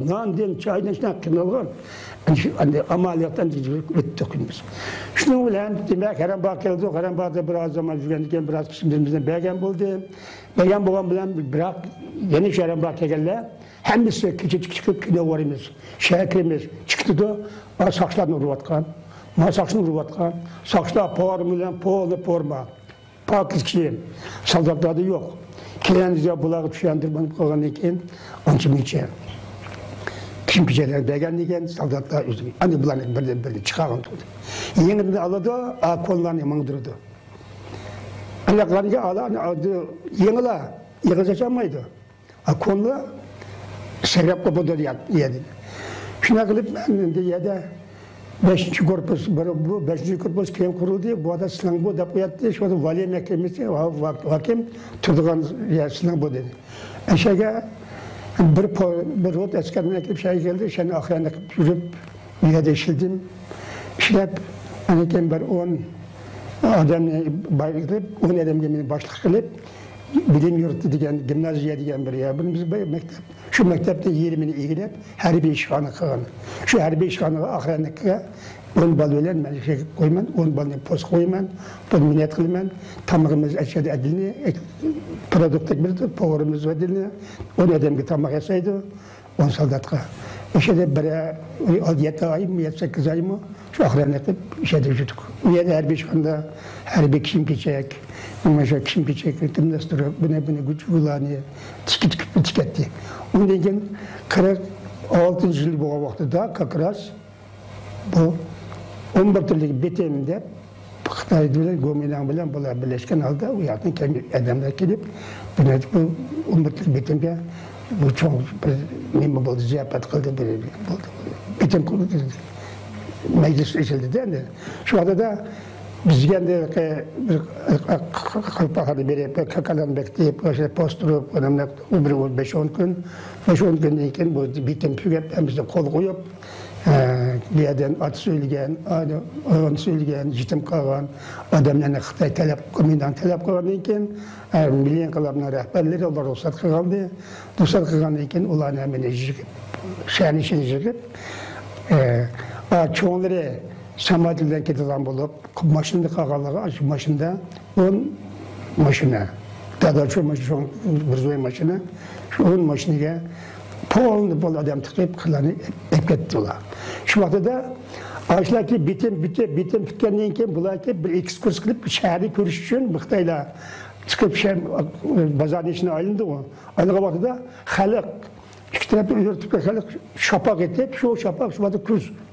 nandan, çaydan şuna kınalgan. Amaliyattan öttük biz. Şunun bilen demek Harambağa geldik. Harambağ'da biraz zaman yürüyendikken biraz kişimizden beğen buldu. Beğen boğan bilen bırak yeni Harambağa geldiler. Hem biz küçük çıkıp ne varımız, şehrimiz çıktı da saçlarını uğratkan. Saçlarını uğratkan. Saçlar poğarımıyla poğarma. Pakız kişiyim. Soldatlarda yok. Kendinize bulağı tüşendirmanıp kalgan eken, onun için içe. Kim kişiler beğen eken, soldatlar üzgün. Hani bulanık birden çıkargan tuttu. Yenimde aladı, kollarını mangdırdı. Ayaklarını alan aldı, yenila, yıkacak maydı. Kolla, seyrep kapıda yedi. Şuna kılıp ben de yedi. 5. korpus, bu 5. korpus kim kuruldu? Bu da Sinan bu da yattı. Şu anda vali mahkemesi, hakim tuttuğun yer Sinan bu dedi. Eşeğe bir rot askerine ekip şey geldi. Şimdi ahirine yürüp yerde işildim. İşlep hani kim bir 10 adamı bayıldı, 10 adam gemini başlık kılıp bilim yurtu diyen, gimnaziya diyen bir yer. Biz mektep, şu mektepte 20'ni ilgilep, harbiy işxana kılgan. Şu harbiy işxanaga ahirine 10 bal ölen, ben şey koyman, 10 balını post koyman, bunu minnet kılman, tamağımız eşyada edilini, produktik bir poğurumuz edilini, 10 adamı tamak yasaydı, 10 soldatka. İşte bir 7 ay mı, 7-8 ay mı, şu ahirine işede yürüdük. Bu yerde harbiy işxanada, harbiy kişim geçecek, ama şu kişim geçecek, kimdes duruyor, buna güç kullanıyor, tiketti. Ondan sonra 46 yıl bu vaxtıda, kakras, bu 11 türlük bitimde Xitay'da Gomilan bilen bular birleşken halde o yakın kendi adamlar gelip bu 11 türlük bitimde bu çok mühim buldu, ziyafet kıldı bir buldu. Bitim meclis seçildi de şu anda da biz kendi kalpakarı bir kakalan bekleyip posturup önemli bir 5-10 gün 5-10 gündeyken bu bitim tügep hem bize kol koyup bir yerden at söyleyen, ağın söyleyen, jitim kalan adamlarına Xitay talep, komidan talep kılanıyken milyon kalanlar rehberleri onlar ruhsat kılandı. Ruhsat kılanıyken ulan hemen şehrin işini çıkıp çoğunları Samadil'den kedilen bulup maşında kağalığı, maşında 10 maşına, daha da çok maşına, bir maşına, şu 10 maşınıya polnu bol adam tıkayıp kılanı eklettiler. Şu vakti da ağaçlar ki bitim tükkendiğin ki bunlar ki bir ekskurs kılıp şehri görüş için Xitayla çıkıp bazarın içine ayrıldı o. Aynı vakti da halk İki tarafta üretip halk şapak edip, şu şapak, şu vakti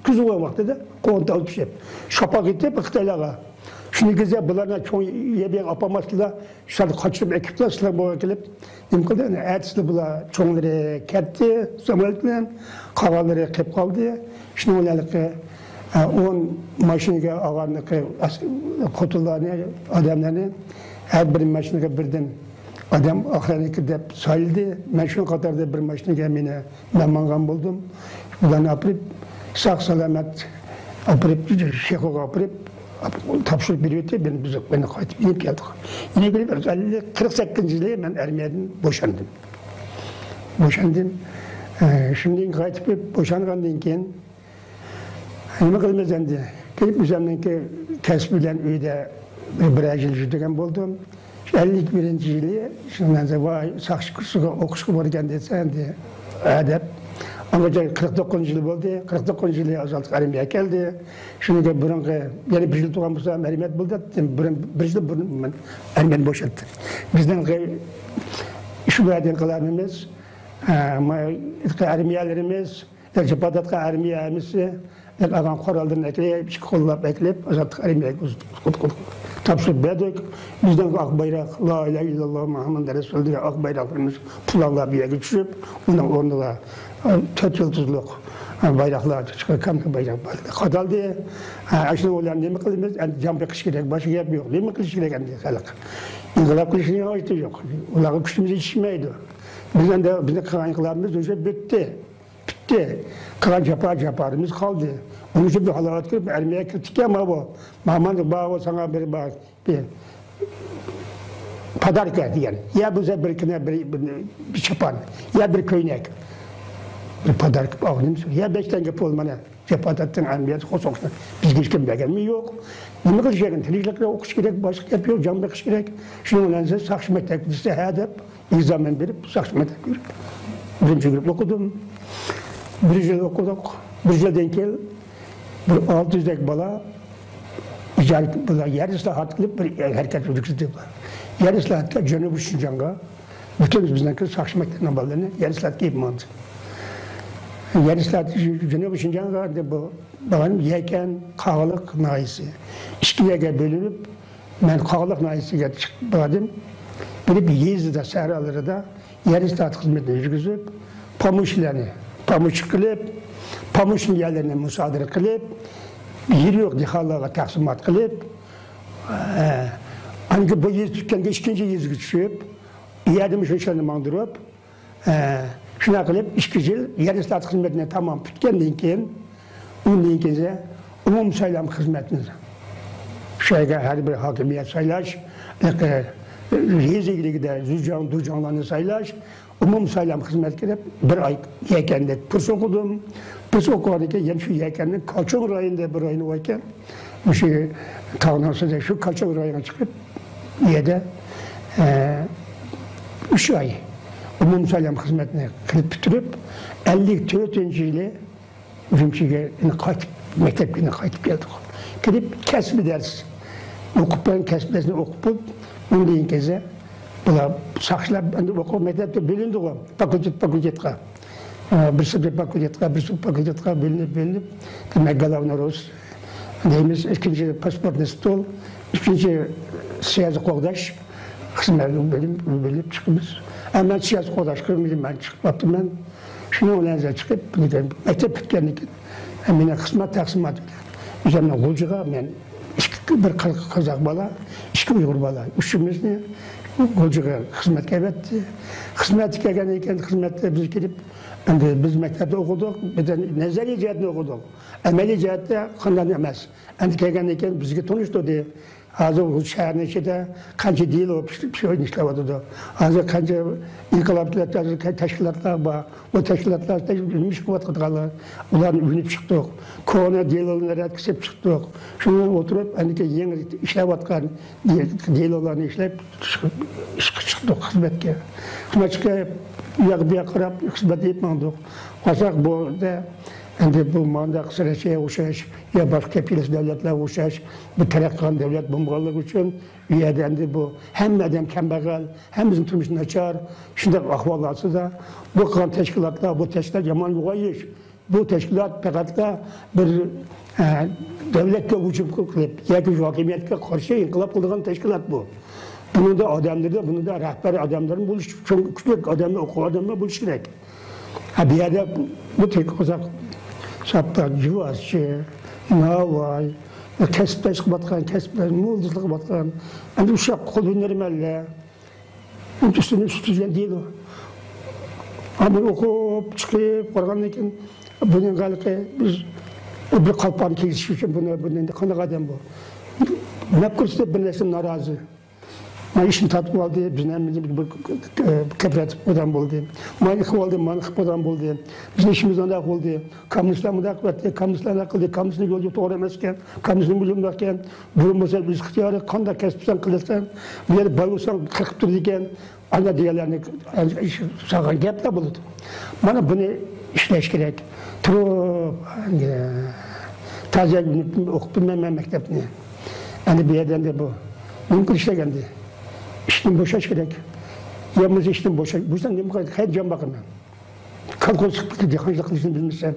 küz o vakti da konta alıp şey. Şapak edip Xitaylaga. Şimdi güzel bunlarla çoğu yemeğin apamasıyla şarkı kaçırıp ekipler sıra boğa gelip imkıldı. Ertesi bunlar çoğunları ketti, Samuel'den kavaları kep kaldı. Şimdi onlarlık 10 maşinike ağırlık kutularını, adamlarını her bir maşinike birden adam ahirine de sayıldı. Ben şu kadar da bir maşinike emine ben mangan buldum. Bunları yapıp sağ salamet yapıp şeyhoga yapıp tapşırıp veriyordu, beni kayıtıp inip geldik. Yine gelip 48. yılı ben Ermeni'den boşandım. Şimdi kayıtıp boşangandan keyin nima qilamiz endi? Kelib o'zimniki kasb bilan uyda bir yil yurgan bo'ldim. 51-yili shundan so'ng voy soqchi kursiga o'qishga borgan desa endi adab. Ama 49 yıl oldu. 49 yılı azaltık Ermeni'ye geldi. Şimdi burunki yani bir yıl tuğan bulsa Ermeni buldu. Bir yıl burun Ermeni boşalttı. Bizden şu yerden kalanımız, Ermenilerimiz, Cepadat'ka Ermenilerimiz, ağam korallarını ekleyip, kollap ekleyip, azaltık Ermeni'ye tapşırıp verdik. Bizden ak bayrak, la ilahe illallah Muhammed Resulü diye ak bayraklarımız pulallar bir yere düşüp, ondan orada 4 yıldızlık bayraklar çıkıyor, kamka bayrak kadal diye. Aşırı olan ne mi kılımız? Cam kış gerek, başı yapmıyor. Ne mi kılış gerek endi halk? İnkılap kılışına yavaştı yok. Onların güçümüz yetişmeydi. Bizden kıran inkılabımız önce bitti. Kıran yaparımız kaldı. Onun için bir halavat kırıp Ermeni'ye kritik ama bu. Mahmut bağı sana bir padarka diyen. Ya bize bir çapan, ya bir köynek. Bir padarka ağınım. Ya 5 tane polmana. Cepatatın Ermeni'ye kosoksuna. Biz hiç kim beğenmiyor yok. Ne kılacaksın? Televizyon okuş gerek, başka yapıyor, cam bakış gerek. Şunun önce sakşı mektepçisi hedef. İlk zaman verip sakşı mektep görüp. Birinci grup okudum. Bir yıl okuduk. Bir yıldan kel bir 600'dek bala icari bala yer ıslahat kılıp bir hareket yürütüldü. Yer ıslahatla Cenab-ı Şincan'a bütün bizden kız sakşı mektebinin ballarını yer ıslahat gibi mandı. Yer ıslahat Cenab-ı Şincan'a da bu bağım yeken kağılık naisi. İşkiye bölünüp ben kağılık naisiye çıktım. Bir Yezdi'de, Səhralı'da yer ıslahat hizmetini yürütüp pamuç qilib, pamuçning yerlerini musodara qilib, yeri yo'q dehqonlarga taqsimot qilib, anki bu yer tutkanda ikkinchi yerga tushib, yerni shunchani mandirib, shuna qilib 2 yil yer islohot xizmatini tamom bitgandan keyin, undan keyin umum saylam xizmatini şeyge her bir hakimiyet saylaş, rezillikte durcanlarını saylaş, umum saylam hizmet edip bir ay yekende pırs okudum. Pırs okuduğumda yani şu yekenin Kalçok rayında bir ayını varken, şu tağından sonra şu Kalçok rayına çıkıp yede 3 ay umum saylam hizmetine kılıp bitirip 54. yılı Ürümçi'ye kayıp, mektebine kayıp geldik. Gidip kesbi ders okup ben kesbi dersini okup ondan keze bular saçlar okup mektepte bölündü o fakultetga bir sınıf fakultetga bölünüp demek galavna Rus deyimiz ikinci pasportni stol üçüncü siyasi qoğdaş hizmetini bölüp çıkımız ama siyasi qoğdaş kırmızı ben çıkıp ben şunu olanca çıkıp mektep bitkenlik emine hizmet taksimat üzerine Gulcuğa ben bir Kazak bala, 2 Uygur bala. Üçümüzni Gulcuğa hizmet kaybetti. Hizmet gelgenken hizmette biz gidip biz mektepte okuduk, bir de nezari cihetini okuduk. Ameli cihette kandan emez. Gelgenken bizge tanıştı diye. Hazır o şehrin içinde kanca değil o şey işlevadı da. Hazır kanca inkılapçılar, teşkilatlar var. O teşkilatlar da bilmiş kuvat katıgalar. Onların ünlü çıktık. Kona değillerine etkisip çıktık. Şunu oturup yeni işlevatkan değillerine işleyip çıktık hizmetke. Hizmetke bir karab hizmet etmedik. Osak bu da bu mandak sırasıya uçaş, ya başka pilis devletler uçaş, bu terakkan devlet bombalık için üyeden bu hem adam kembegal, hem bizim turmuşun açar, şimdi ahvalası da bu kan teşkilatlar, bu teşkilat yaman yuvayiş, bu teşkilat pekatla bir devletle uçup kılıp, ya ki hakimiyetke karşı inkılap kıldığın teşkilat bu. Bunu da adamları, bunu da rehber adamların buluş, çok küçük adamlar, okul adamlar buluşarak. Bir yerde bu tek uzak Şapta, Civasçı, Navay, kesipler çıkıp batkan, kesipler, muğulduzluk batkan. Yani uşak kol önerimelle. Üstüne değil o. Ama okup, çıkıp, varganlıkken bunun galıkı biz bir kalpan kilişi için bunun kanık adam bu. Ne kursu bir nesim narazı. Ben işin tatlı oldu, bizden bir kebret odam oldu. Manık oldu, manık odam oldu. Bizim işimiz onda oldu. Kamısla mıdak verdi, kamısla nakıldı, kamısını yolu doğru emezken, kamısını bulunmakken, bulunmasa biz ihtiyarı kanda kesipsen kılırsan, bir yere bayılsan kırkıp dururken, ana diğerlerini sağan gep de buldu. Bana bunu işleş gerek. Turup, taze okup bilmem mektebini. Yani bir yerden de bu. Mümkün işte geldi. İşten boşaş gerek. Yalnız işten boşaş. Bu yüzden ne bu kadar her can bakın. Kalkol sıkıntı diye hangi kılışını bilmişsem.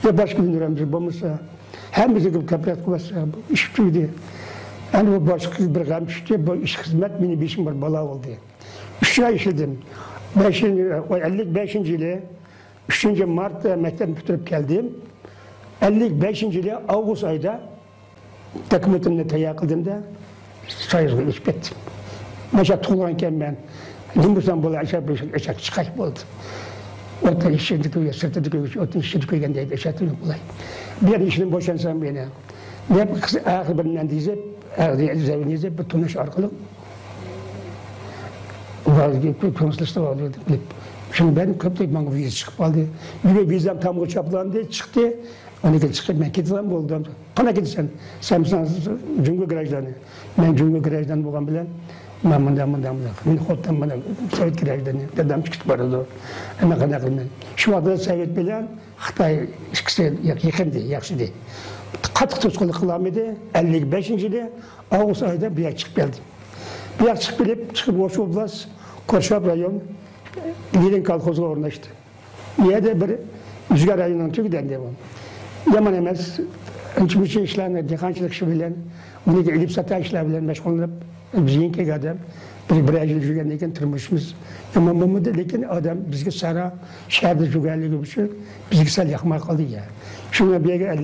Ya başka bir nöramcı bulmuşsa. Hem bize gibi kapırat kuvvetsa. İş tüydü. Yani bu başka bir gam çıktı. Bu iş hizmet mini bir işim var. Bala oldu. 3 ay işledim. 55. yılı 3. Mart'ta mektep bitirip geldim. 55. yılı Ağustos ayda takımıtımla teyak kıldığımda sayısını iş ettim. Başa tuğlanken ben Limbursan böyle aşağı çıkayım oldu. Orta işe diküyor, sırtı diküyor, orta işe diküyor diye aşağı tuğlan olay. Bir işini boşansam beni. Ne ağır birinden diyecek, ağır diyecek, bir tunuş arkalı. Konuşlaştı vardı. Şimdi benim köptek bana vize çıkıp aldı. Bir vizem tam o çaplandı, çıktı. Onu da çıkıp ben gittim oldum. Kana gitsen, sen Cumhur Grajdanı. Ben Cumhur Grajdanı bulan bilen. Ben bundan. Ben Xot'tan bana Sovet Grajdanı. Dedem çıktı barıdı. Ama kana kılmen. Şu anda Sovet bilen Xitay ikisi yakındı, yaxşıydı. Katık tuzkulu kılamıydı. 55. yılı Ağustos ayında bir yak çıkıp geldim. Bir yak çıkıp Oşu Oblast, Korşap rayon, Lirin kalkozu ornaştı. Niyede bir rüzgar ayından tüküden devam. Yaman emez, önçümüçü işlerine, dekançılık işi bilen, bunu da elip sata işler bilen meşgul olup, biz yenkek adam, bir aycılık jürgendeyken tırmışımız, Ama Mahmud'da lekin adam bizga sara şehirde jugaligi uchun bizga sal yoqmay qoldi ya. Shunga bu yerga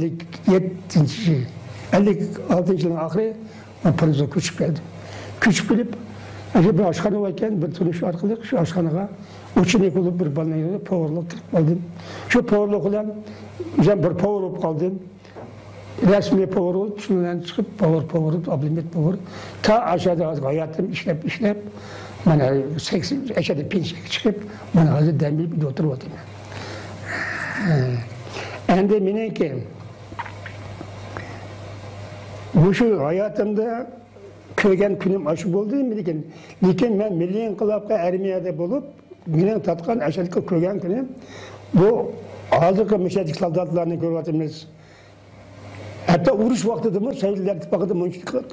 56-yilning oxiri men Parijga ko'chib keldim. Ko'chib kelib, bir oshxona bor ekan, bir tunish orqali shu oshxonaga uchinchi bo'lib bir balnaga powerlik kirib qoldim. Shu powerlik bilan o'zim bir power bo'lib qoldim. Resmi power olib, shundan chiqib power, oblimet power. Ta aşağıda hayotim ishlab mana 80 aşağıda pensiyaga chiqib, mana hozir dambil bir o'tirib o'tiraman. Endi meniki bu shu hayotimda ko'rgan kunim shu bo'ldi lekin men milliy inqilobga armiyada bo'lib, mening tatgan ashadga ko'rgan kunim bu hozirgi mishadlik soldatlarni ko'ryapmiz. Hatta urush vaqtidami Sovetlar ittifoqida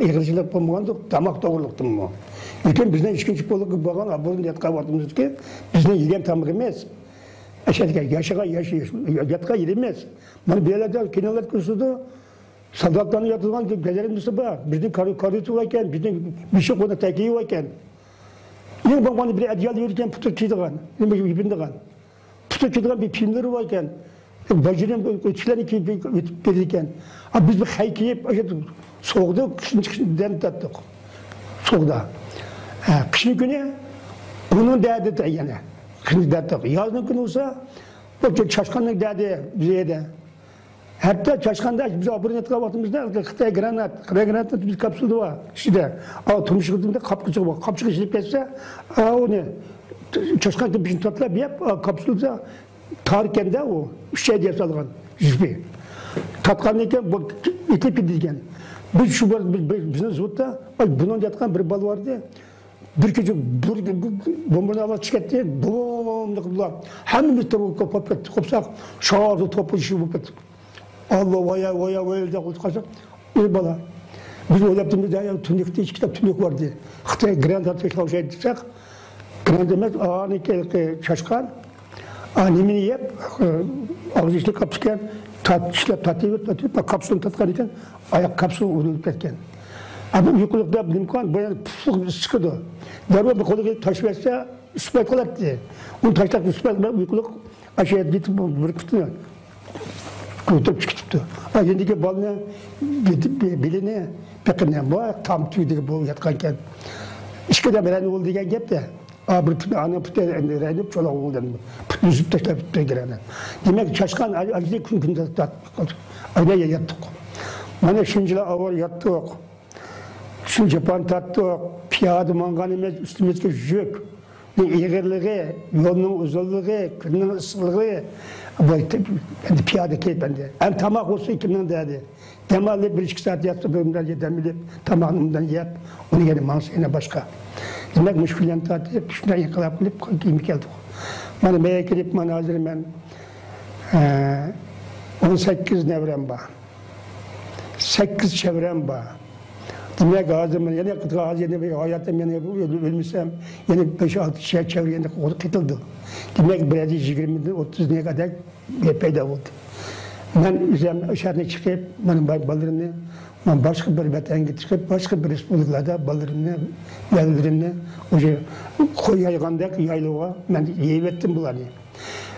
yig'ilishlar bo'lmaganda tamoq to'g'riliqdimi? Lekin bizning ikkinchi bo'lib bo'lgan abonni yetqavyapmizki, bizning yegan tamoq emas. Ashadga yatqa yer emas. Mana bu yerlarda kinolar ko'rsatdi. Soldatlarni yotgan galerimiz bor. Bizning korridor ekan, bizning bishop ona takiy ekan. Eng bo'lganda bir adyal yurgan putur kiydigan, nima yibindigan. Putur kiydigan bir filmlar bor ekan. Bacırın ötüşlerini ötüp verirken, biz bir haykayıp soğukta, kışın dem tattık. Soğukta. Kışın günü bunun derdi de yani. Kışın tattık. Yazın günü olsa, o çaşkanlık derdi bize de. Hatta çaşkanda biz abone vaxtımızda Xitay granat biz kapsülde var. İşte, Tumus kırdığımda kapçık var. Kapçık işlep geçse, onu çaşkanda bir şey tatlap yap, kapsülde tarihken de o şey diye salgan jübi. Tatkanlıkken bu itip gidilgen. Biz şu var bizim zutta bunun yatkan bir bal vardı. Bir küçük bombanı alıp çıkarttı. Bombanı kıldılar. Hemimiz tabi kopsak şağırdı topu işi bu pet. Allah vaya de kulçkasak. Bir bala. Biz öyle yaptığımızda ya tünükte hiç kitap tünük vardı. Xitay grand atışlar şey etsek. Grand demez ağanı çaşkan. Nemini yap, ağzı içli kapsıken, tatıyor, kapsülün tatkan iken, ayak kapsülü uğrulup etken. Ama yukulukta bilimkan, bayan pufuk sıkıdı. Darbe bir kolu gelip taş verse, üspet kolattı. Onu taştak üspet, yukuluk aşağıya gitip bir kutuya götürüp çıkıptı. Yendiki balına, biline, pekine, tam tüydü bu yatkanken. İşkiden bir oldu diyen gep de, bir ana püte renip çolak oldu. Yüzüp taşlar püte girene. Demek çaşkan acı günde tattık. Aynaya yattık. Bana şuncular avar yattık. Şun Japan tattık. Piyade manganımız üstümüzdeki jök. İğirliği, yolunun uzunluğu, günün ısılığı. Ben de piyade keyif bende. En tamak olsa kimden derdi. Demalli 1-2 saat yattı bölümden yedemilip, tamamından yap. Onu gelin mansayına başka. Demek müşküllerini tatip, şundan yıkılap bilip giyimi geldik. Bana meye girip, bana hazır ben 18 nevrem var. 8 çevrem var. Demek ağzımın, yani ağzı yeni hayatım yani ölmüşsem, yani 5-6 çevre yani kıtıldı. Demek biraz 20-30'ya kadar peyda oldu. Ben üzerine şehirine çıkıp, benim ballarımı, ben başka bir vatana çıkıp, başka bir respublikada ballarımı, yaylarımı, koy yaygandaki yaylığa ben yevettim bunları.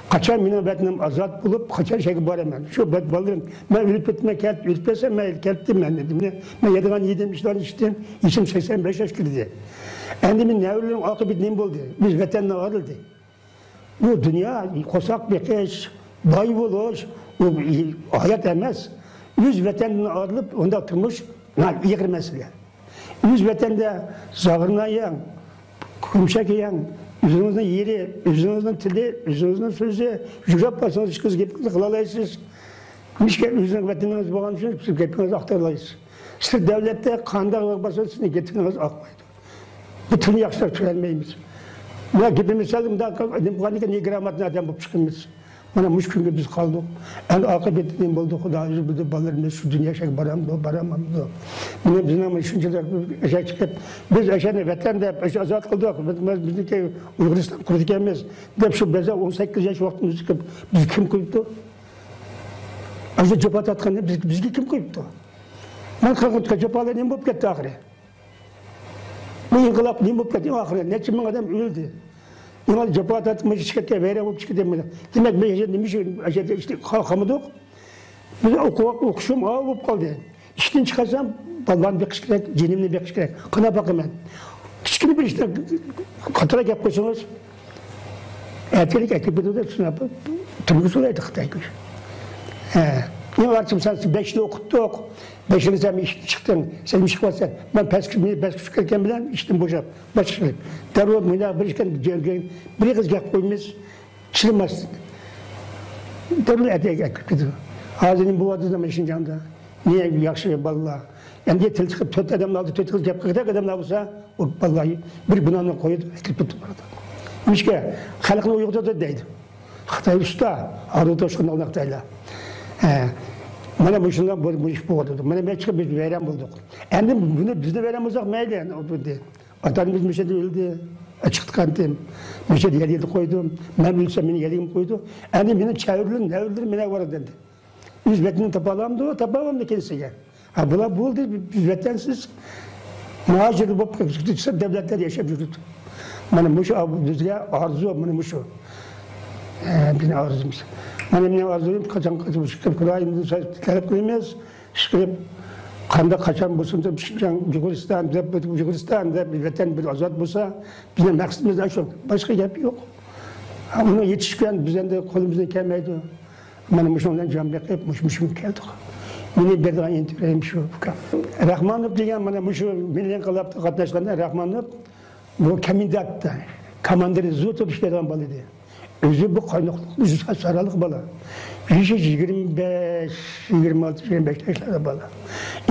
Kaçan benim vatanım azat bulup, kaçan şey var hemen. Şu ballarım, ben ürpesem ben kelttim ben dedim. Ben yedim işler içtim, işim 85 yaş girdi. Endimin ne ölüm akıbeti ne oldu? Biz vatanına ayrıldı. Bu dünya, kosak bekeş, bay buluş, hayat emez. Yüz vatanına ayrılıp, onda oturmuş, yıkır mesele. Yüz vatanda zağırına yiyen, kumşak yiyen, yüzünüzün yeri, yüzünüzün tili, yüzünüzün sözü, jürap basınız, hiç kız gibi kılalaysınız. Mişken yüzünüz vatanınız boğan için, siz hepiniz aktarlaysınız. Siz devlette kanda basınız, sizin getiriniz akmaydı. Bütün yaşlar tükenmeyimiz. Buna gibi misalim daha ne gramatına adam bu çıkımız. Bana müşkünge biz kaldık. En akıbetinin buldu Xuda yüzü bildi ballarını şu dünya şey baramam. Bizim ama düşünceler eşek çıkıp biz eşeğini vatanda azat kıldık. Bizdeki Uyguristan kurduk emez. Dep şu beze 18 yaş vaktimiz çıkıp biz kim koyuptu? Azı cepat atkanı bizgi kim koyuptu? Ben kalkıp cepalar ne bulup gitti ahire. Bu inkılap ne bulup gitti ahire. Ne için adam öldü. Ona cepat atmış çıkarken veren olup çıkarken. Demek ben demiş işte kalkamadık. Biz okuşum ağır olup kaldı. İşten çıkarsam balvan bir kışkırek, cinimli bir kışkırek. Kına bakayım ben. Küçükünü bir işte katırak yapıyorsunuz. Ertelik bir de şuna tümrüsü olaydı Xitay'da. Ne var ki sen 5 yıl okuttuk. 5 yıl sen işte çıktın. Sen çıkmazsan. Ben pes küçükken bilen içtim boşap. Başka şey. Darı olmayla bir kız gel koymuş. Çırmaz. Darı ertelik yapıyordu. Ağzının bu adı da meşin canında. Niye yakşı vallahi. Yani diye tel çıkıp töt adamla aldı, töt kız yapıp kadar adamla olsa o vallahi bir bunanla koydu, kırpıttı burada. Mişke, halkın uyuğda da deydi. Xitay usta, arada şunu oynaqtayla. Mana bu şundan bu iş bu oldu. Mana ben çıkıp biz veren bulduk. Endi bunu bizde veren olsak meyli. Atanımız Mişe'de öldü. Açıktık antim. Mişe'de yeriydi koydum. Ben bilsem beni yeriyim koydu. Endi beni çevirilin, ne öldürün, beni var dedi. Hizmetini tapağlamdı o, tapağlamdı kendisiyle. Ha bula bu oldu, hizmettensiz. Muhacir bu devletler yaşayıp yürüdü. Benim bu şu bizge arzu, benim bu şu. Benim arzumuz. Benim arzum kaçan kaçmış, çıkıp kılayım, talep kılamayız. Çıkıp kanda kaçan bulsun da Yugoristan, milletten bir azat bulsa, bizim maksimimiz de şu. Başka yap yok. Onu yetişken bizden de kolumuzdan gelmeydi. Benim şundan can bekip müşmüşüm geldik. Beni bir daha intireyim şu. Rahmanov degen bana şu milyon kalapta katlaşkanda Rahmanov bu kemindatta komandiri zutup işlerden balıydı. Özü bu kaynaklık yüzü saralık bala. 25, 26, 25 yaşlarda bala.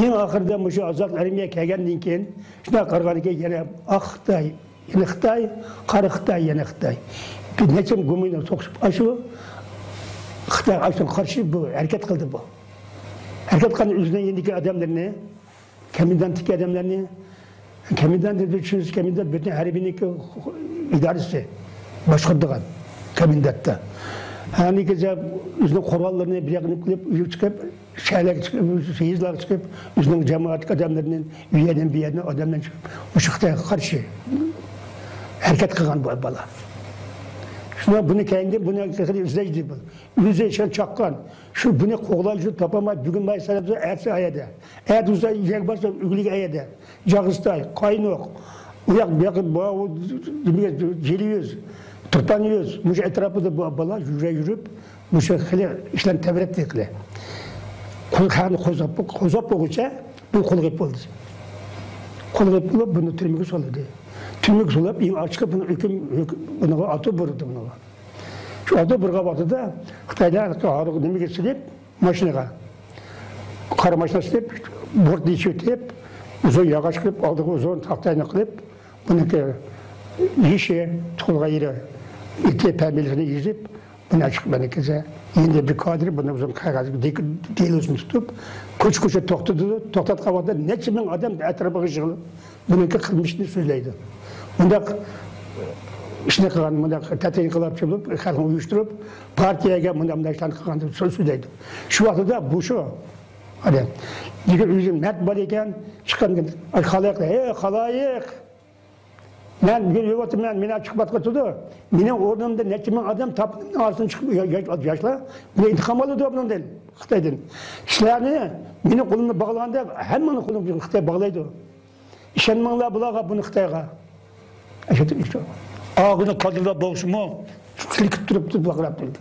En ahırda şu azak ermeye kelgenden keyin şuna qarğanıga yana Xitay, yana Xitay, qari Xitay, yana Xitay. Bir neçem gumuyla soquşup aşu Xitay aşun qarşı bu hareket qildi bu. Hareket qilgan o'zidan yendiki adamlarni, komendantlik adamlarni, komendant deb tushunsiz, komendant butun harbiyniki idorasi boshqaradigan komendantda. Hani keza o'zining qurollarini bir yoqni qilib chiqib, shaylarga chiqib, seyizlarga chiqib, o'zining jamoat adamlarini u yerdan bu yerdan odamlar chiqib, o'sha Xitoyga qarshi harakat qilgan bu bola. Şuna bunu kendi bunu izleydi bu. Yüze işen çakkan. Şu bunu koğlayıcı tapamay bugün bay sanatı erse ayada. Eğer uzay yer varsa ülke ayada. Cağıztay, kaynok. Uyak bir yakın bu geliyoruz. Tırpanıyoruz. Muş etrafı da bu bala yürüyüp bu şekilde işlem tevret dekle. Kulağını kozap olunca bu kol gibi oldu. Kol gibi olup bunu tırmıkı soladı. Tümük solup, in açık bunu bunu atı vurdu bunu. Şu atı vurga baktı da Xitaylar ağırlığı demek getirip maşinaya. Kara maşina silip, bort içi ötüp, uzun yağaç kılıp, aldığı uzun tahtayını kılıp, bununki işe, tuğulga yeri, iti pembelerini yüzüp, bunu açık bana keze, yine bir kadri, bunu uzun kaygazı değil uzun tutup, koç toktat kavada ne kimin adam etrafı kışığı, bununki kılmışını söyleydi. Bunda işine kılan, bunda tatayı kılıp çıkıp, halkını uyuşturup, partiyaga bunda işlerini kılandı, söyleydi. Şu vaxtıda bu şu, hadi, bizim mert var iken, çıkan halayıkla, halayık, ben çıkıp atkatıdı, benim ordumda ne kimin adam tapının ağzını çıkıp yaşla, buna intikam alıyordu ondan değil, Xitay'dan. İşlerini, benim kolumda bağlandı, hemen kolumda Xitay bağlaydı. İşenmenler bulağa bunu Xitay'a. Eşittir işte. Ağını kadırda boğuşumu, silikip durup bakırap durdu.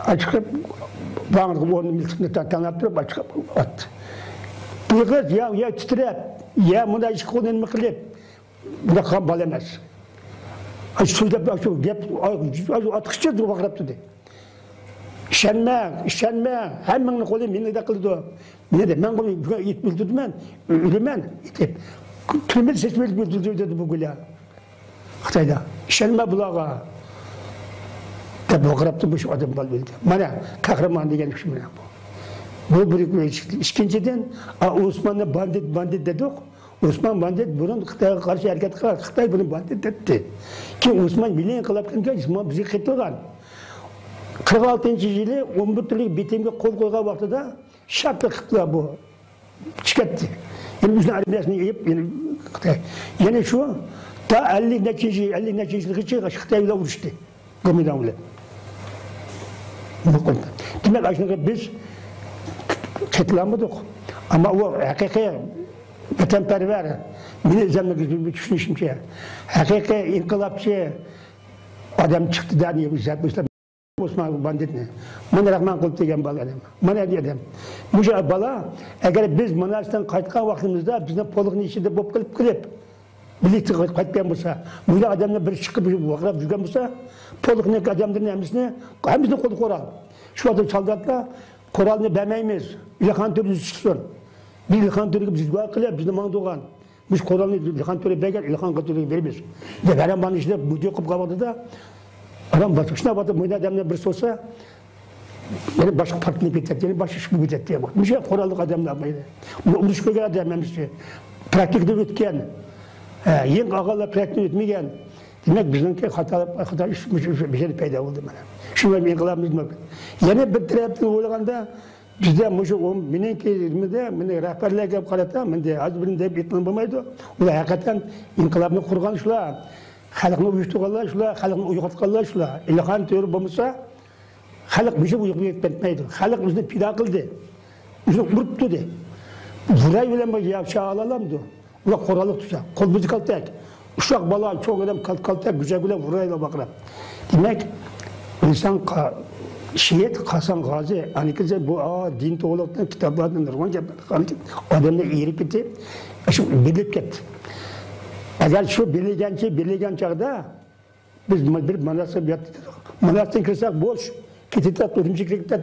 Açıkıp, bağırdı onun miltisinde tanıp durup açıkıp attı. Bu kız ya titrep, ya bunda iş kolunu kılıp, bunda kan balamaz. Suyda atıkçı durup bakırap durdu. İşenme, hemen kolunu beni de kıldı. Ne de, ben bunu it bildirdim ben, ölümen, itip. Tümel seçmeli bildirdi dedi bu güla. Xitayda. İşenme bulağa. Tabi bakıraptı bu şu adam bal bildi. Bana kahraman degen şu bana bu. Bu bir ikinciden Osmanlı bandit dedik. Osman bandit bunun Xitay'a karşı hareket kılar. Xitay bunu bandit etti. Ki Osman bilen kılapken Osman bizi kıtlıgan. 46. yılı 11 türlük bitimge kol koyga vaxtıda şartlı kıtlığa bu. Çıkarttı. Yani üzerine arabiyasını yiyip, yani şu Ta 50 neçinci yılga Xitayla uğraştı. Gomuyla bile. Demek aslında biz ketlanmadık. Ama o hakiki vatanperver, milli düşünüşümce, hakiki inkılapçı adam çıktı da niye biz yapmışlar. Osman banditni. Mana rahman qilib degan bala adam. Mana dedim. Muşa bala eğer biz Manas'tan qaytgan vaqtimizda bizni polqning ichida bo'lib qilib birlikte qaytgan bo'lsa, bu adamlar bir chiqib vaqrab yurgan bo'lsa, polqning adamlarning hammasini qo'li qo'ral. Shu odam soldatlar qurolni bermaymiz. İlhan Türk chiqsin. Biz İlhan Türk'ü biz duo qilib bizni mangdugan. Biz qurolni İlhan Türk'e bergan, İlhan Türk'e beramiz. Deb haramban ishda bu yo'qib qoldi-da. Adam başına batı bu adamlar bir sorsa yani başka partini bitet yani başka iş bitet diye bak. Müce korallık adamlar böyle. Bu düşkün adamlarmış. Pratikte ötken. Yeng ağalar pratikte ötmeyen. Demek bizimki hata iş bir şey payda oldu bana. Şunu bir inkılabımız mı? Yani bir taraftan olağanda bizde müce o minenki de mine rehberliğe gelip karata mende az birinde bitmen bulmaydı. O da hakikaten inkılabını kurgan şular. Xalqni uyushtirganlar shular, xalqni uyg'otganlar shular. İlhan Türk bo'lmasa, xalq bizni uyg'otib ketmaydi. Xalq bizni pido qildi. Bizni uribdi. Vuray bilan yaxshi olalamdi. Ular qurollik tutsa, qo'l bizni kaltak. Uşaq bala, cho'ng odam kaltak, gücə bilan vurayla baqirab. Demak, inson Şehit Hasan Gazi, aniki bu din to'g'liqdan kitoblardan nurg'on gaplar odamlar erib ketib, shu bilib ketdi. Eğer şu birleyen çağda biz bir manasya yaptık. Manasya kırsak boş. Kitap ürümcük kitap.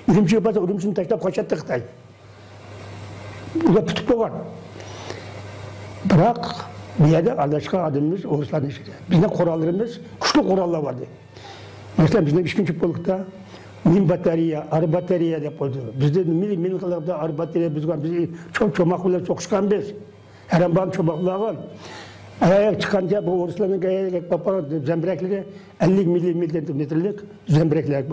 Ürümcük yaparsa ürümcüğün taşlap kaçattık tay. Bu da tutuklu var. Bırak bir yerde Allah'ın adımımız Oğuzlar'ın işleri. Bizde kurallarımız, güçlü kurallar vardı. Mesela bizde 3. polukta min batarya, ar batarya yapıldı. Bizde min kalıpta ar batarya biz çok çomaklar çok çıkan biz. Her an bana çomaklar Ayak çıkınca bu Oğuzlar'ın zemberekleri 50 milimetrelik zemberekler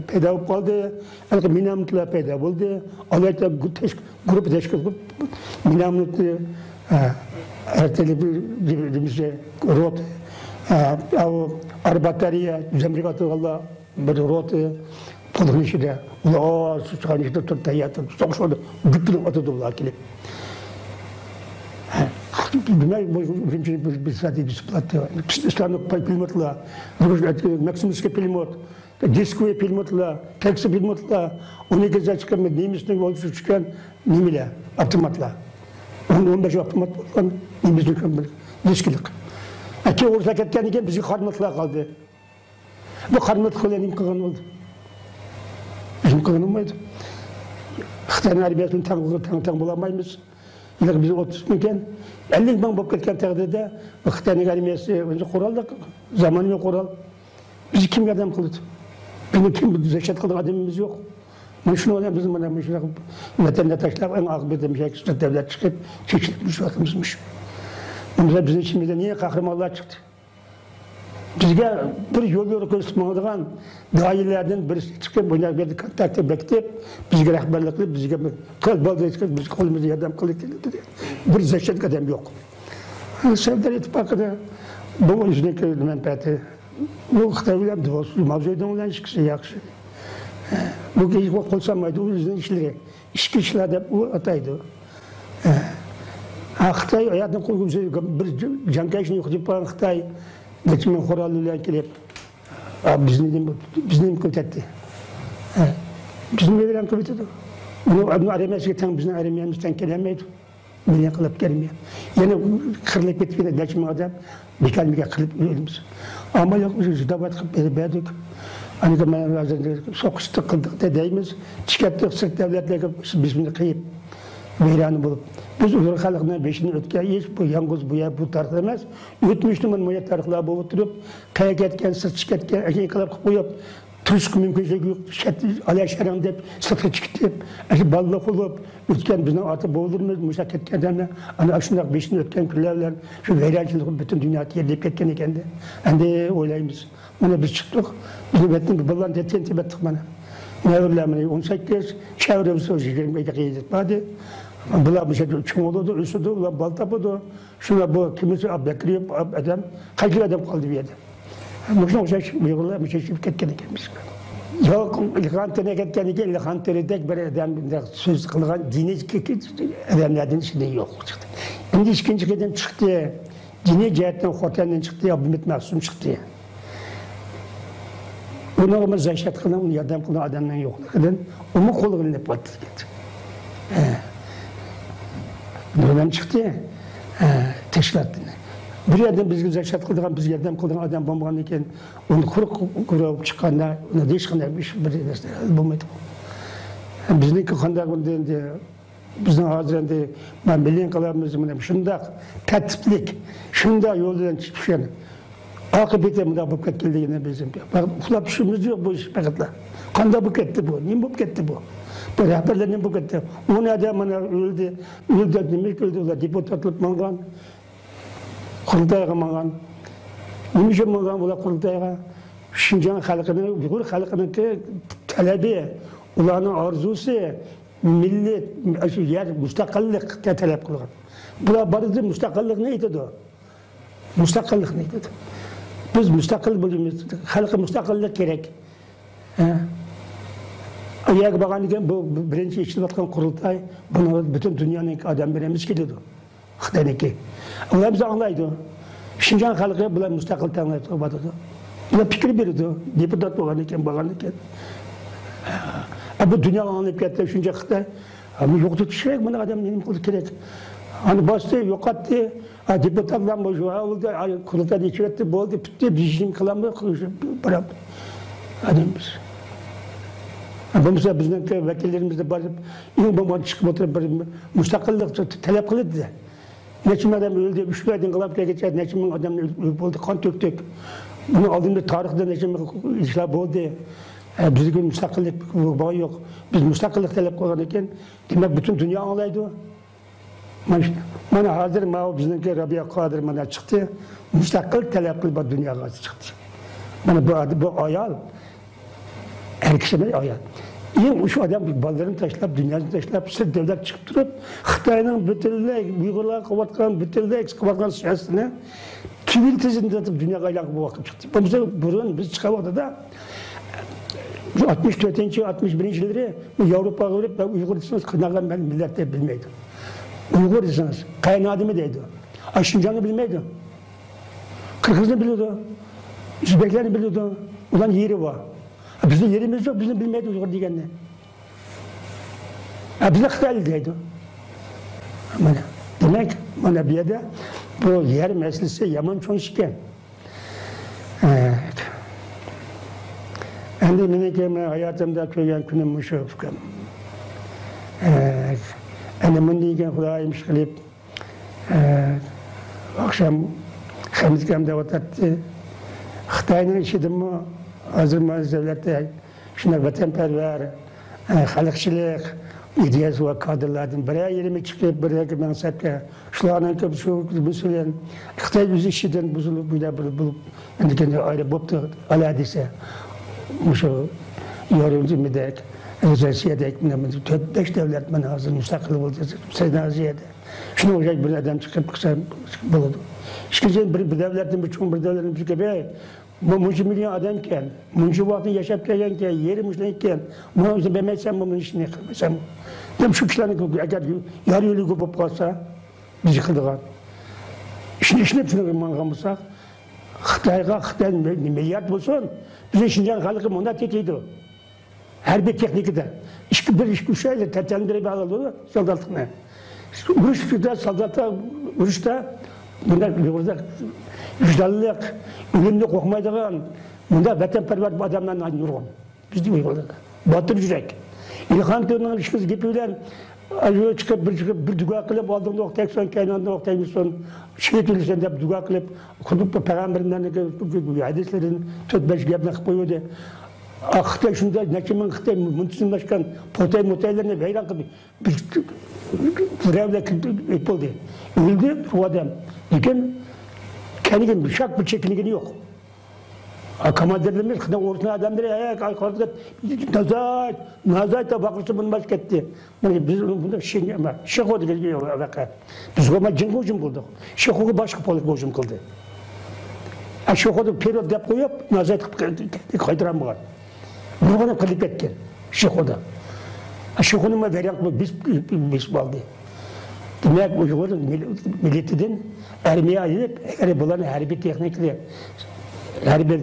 peyda olup kaldı. Minamutlar peyda oldu. Alayta grup teşkil edip minamutlu erteli bir rot arbatarya zemberek atığı bir rot polun içinde. Ulan su çıkan işte tuttu yatıp soğuşmadı. Bütün atıdılar kilip. Bir strateji disiplatı. Stanok pilotla, Maximus'ke pilot, Disko'ya pilotla, Tex'e pilotla, onu gezer çıkan Nimis'in oluşu çıkan Nimile, avtomatla. 15 avtomat olan Nimis'in diskilik. Ki orada ketken iken bizi karmatla kaldı. Bu karmat kılan imkan oldu. Bizim kılan olmaydı. Xitay'ın harbiyatını tam bulamayız. İlk biz 30 iken 50 bin болып кеткен тағдырда Xitayning armiyasi o'zi qurolda zamonaviy qurol bizni kimga adam qildi? Buni kim zakat qilgan adamimiz yo'q. Mana shuni bilan biz mana shu vatanni tashlab eng oqibati mishak davlat chiqib chekilib vaqtimizmish. Bunda bizning ichimizda niye qahramonlar chiqdi? Bizga bir yo'l ko'rsatmaydigan doirlardan birisi chiqib bunday bir kontakt beklab bizga rahbarlik qilib bizga qo'l bo'ldi biz qo'limizda yordam qilib keldi. Bir zakat adam yo'q. Sevdar ittifaqida bu o'ziniki menfaati bu Xitoy bilan do'st mavzudan bilan chiqishi yaxshi. Bu hech vaqt qo'lsamaydi o'zining ishlari, ichki ishlar deb u ataydi. Xitoy hayotni qo'yib bir jangkashni yo'q deb Xitoy Geçmen kuralıyla gelip bizim kötüydü. Bizim evren kötüydü. Bunu aramaya tam bizim aramamızdan gelemeydi. Milli kılıp gelmiyor. Yani kırılıp bittiğinde geçmen adam bir kalmaya kılıp ölümüz. Ama yok biz davet kılıp verdik. Hani de ben razı sokuştuk kıldık dediğimiz çıkarttık sırt devletlerle biz bunu kıyıp veyranı bulup. Biz ular xalqning beshini o'tgan ish bu yalnız bu tarix emas. O'tmishni mana tarixlar bo'lib o'tirib, qayerga ketgan, siz chiqatgan, qilib qo'yib, turishga mumkinligi yo'q. Ala sharang deb sirtga chiqib, balla qilib, o'tgan bizning ota bo'ldirmiz, mushak ketganlarni, ana shunday beshini o'tgan kunlar bilan shu vayronchilik butun dunyoga yerlab ketgan ekanda. Endi o'ylaymiz. Mana biz chiqdik, biz vatning ballarni tetgan mana. Nevrlarni 18, çevremiz 20 ga yetmedi. Bular bir şey çoğuladı, üstüdü, ulan bal tapıdı. Şuna bu kimisi bekliyor adam, kaç adam kaldı bir yerde. Muşna okşay Uygurlar bir şey ketken ekenmiş. Yok, İlhan Tene ketken eken, İlhan Tene'dek bir adam söz kılgan dini adamlardan içinde yok çıktı. Şimdi ikinci adam çıktı, dini cihetten Hoten'den çıktı, Abdülhamit Mahsun çıktı. Ona ama zayşat kılan, onu yardım kılan adamdan yokluğundan, onu kolunu hep battı gitti. Buradan çıktı, teşkilatını. Bir yerden bizge zayşat kıldığın, biz yardım kıldığın adam bombalan iken, onu kurup çıkanda, ona değişkanda bir derste bulmadı. Bizimki kanda gündende, bizden hazırında, ben bilin kalamızın, şunda tertiplik, şunda yoldan çıkışan. Akıbete mi da bu ketkeldiğine bizim. Kulak işimiz yok bu iş paketler. Kanda bu ketti bu, niye bu ketti bu? Bu rehberlerin bu ketti. O ne adamına öldü, demek öldüler, deputatlık mangan, kurultayga mangan. Nimişe mangan ola kurultayga, Şinjan halkının, Uygur halkının talebi, ulanın arzusu, millet, yer, müstakillik talep kılgan. Bula barıdı müstakillik neydi o? Müstakillik neydi? Biz müstakil bölümümüz, halka müstakillik gerek. Ayağa bakan iken bu birinci işin atkan kurultay, bunu bütün dünyanın adam veremiz ki dedi. Xitay'daki. Onlar bize anlaydı. Şinjan halkı bunlar müstakil tanıydı. Bunlar fikir verirdi. Deputat bakan iken, bu dünya anlayıp gitti, şunca Xitay. Ama yoktu düşerek bana adam neyin kıldı gerek. Hani bastı, yok attı. Deputatlar boşu oldu, kurultayda içiretti, boldu, bitti, bizim kılamı bırak. Adamız. Bu mesela bizim vekillerimiz de barıp, iyi bomba çıkıp oturup müstakillik talep kıldı. Neçim adam öldü, 3 aydan kılıp geçer, neçim adam öldü, kan töktük. Bunu aldığımda tarihte neçim işler oldu. Bizde müstakillik bağı yok. Biz müstakillik talep kılırken, demek bütün dünya anlaydı. Bana hazır bizimki Rabia Kadir bana çıktı, müstakil talep kılıp dünyaya çıktı. Bana bu ayal, herkese bir ayal. İyi şu adam ballarını taşlap, dünyasını taşlap, sırf devlet çıkıp durup, Xitay'ın bütünlüğü, Uygurlar kıvatkan, bütünlüğü, kıvatkan siyasını tüvil tezinde atıp dünyaya aylak bu vakit çıktı. Biz çıkamadı da 64. 61. yılları Avrupa'ya görüp Uygur'dasınız, kınagan ben millette bilmeydim. Uygur'dasınız, kaynadımı deydi. Şinjan'ı bilmeydi. Kırgız'ını biliyordu, Üzbeklerini biliyordu. Ulan yeri var. Bizim yerimiz yok, bizim bilmeydi Uygur diyenle. Bize Xitaylı deydi. Demek bana bir yerde bu yer meselesi yaman çok şiken. Endi benim hayatımda köygen günüm şu. Endi diyken Xudayım şıkılıp akşam Xemizgem'de otattı. Xitay'ın işidim mi? Hazır devlette şuna vatanperver, halkçılık, ideyası ve kadrlardan bir yerime çıkıp bir yere mensepke, şularla köp şu mesela Xitay yüzü işiden bulup yani kendi ayrı boptu aladıysa, şu yorumcu medek, Rusya'daki beş devlet bana hazır müstakil oldu, Seydaziyede. Şunu olacak bir adam çıkıp kısa buldu. İşte bir devletin bir devletin çıkıp Muncu milyon adamken, muncu vakti yaşap gelirken, yeri müşteriyken, bunu bize demezsem bunun işini yapmasam. Dem şu kişilerin eğer yarı yolu kopup kalsa, bizi kıldılar. İşini hepsini mangamızsak, Xitay'a milyar bulsun, bize Şinjan halkı bunda tekiydi. Her bir teknikte. Bir iş güçlerle tertelendirip alıyordu, saldatlıkla. Vuruşta, saldatta, vuruşta, burada vicdanlılık, ölümlü korkmaydıgan, bunda vatanperver adamlardan nurgun. Biz de Uygurlar. Batır yürek. İlhan Tene'nin işimiz gibiyle acı çıkıp bir dua kılıp aldığında oktayık son, kaynağında oktayık son, şehit ölürsen de dua kılıp, kutup peygamberinden hadislerin 4-5 gebne koyuyordu. Xitay şunda, neçimin Xitay müntisinin başkan potay-motaylarına beyran kıldı. Bir görevle yapıldı. Öldü o adam. Lakin kendinin şak bir çekinliği yok. Komandirimiz kına ortasına adamları kalkıp nazar da bakırsa bunu baş gitti. Biz bunu şimdi ama şekodu geliyor vaka. Biz ama cin hücum bulduk. Şekodu başka polik hücum kıldı. Şekodu periyod dep koyup nazar kaydıran bu. Bu bana kılıp etken. Şekodu. Şekodu mu veriyor biz baldı. Demek Uygur milletinden ermeye ayırıp eğer bulan her bir teknikle her bir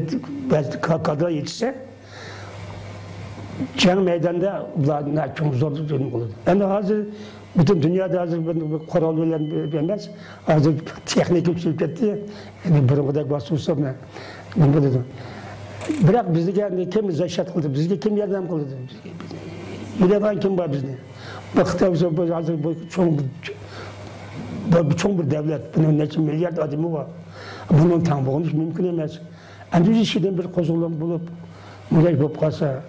kadro yetişse can meydanda bunlar çok zor durum olur. Yani hazır bütün dünyada hazır kural vermez. Hazır teknik yükseltti. Yani buraya basıyorsa ne dedim. Bırak bizi geldi kim zaşat kıldı, bizi kim yardım kıldı. Bilemen kim var bizde. Bakta hazır çok bir devlet, bunun neçe milyar adamı var. Bunun tam bulmuş mümkün emez. Endüz işiden bir kozulun bulup, müreç bulup kalsa,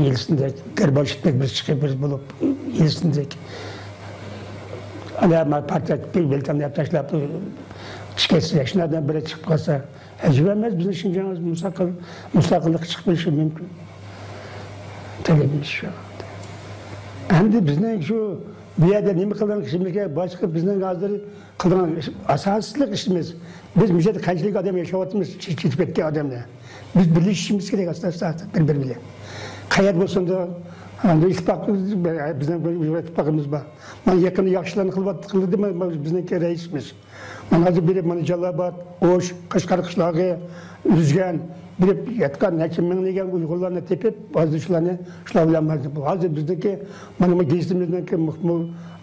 ilsindeki, gerbaşıtmek bir çıkıp bir bulup, ilsindeki, alama partak bir belten yaptaşlar, çıkesi yaşlardan biri çıkıp kalsa, ecvemez bizim Şincan'ımız müstakillik çıkmış mümkün. Talebimiz şu anda. Hem de bizden şu bir yerde ne mi kılan şimdi başka bizden gazları kılan asaslık işimiz. Biz müjde kaçlık adam yaşavatımız çiftlikte adamla. Biz birleşişimiz gerek aslında birbiriyle. Kayat olsun da bizden böyle ittifakımız var. Man yakını yaxşılarını kıldı mı bizdeki reisimiz. Man hazır biri man Jalabat, Oş, Kaşgar kışlağı, Üzgen, bir yatkan neçimden negen Uygurlarına tepip bazı işlerini şlavlanmaz. Hazır bizdeki manıma gezdiğimizdeki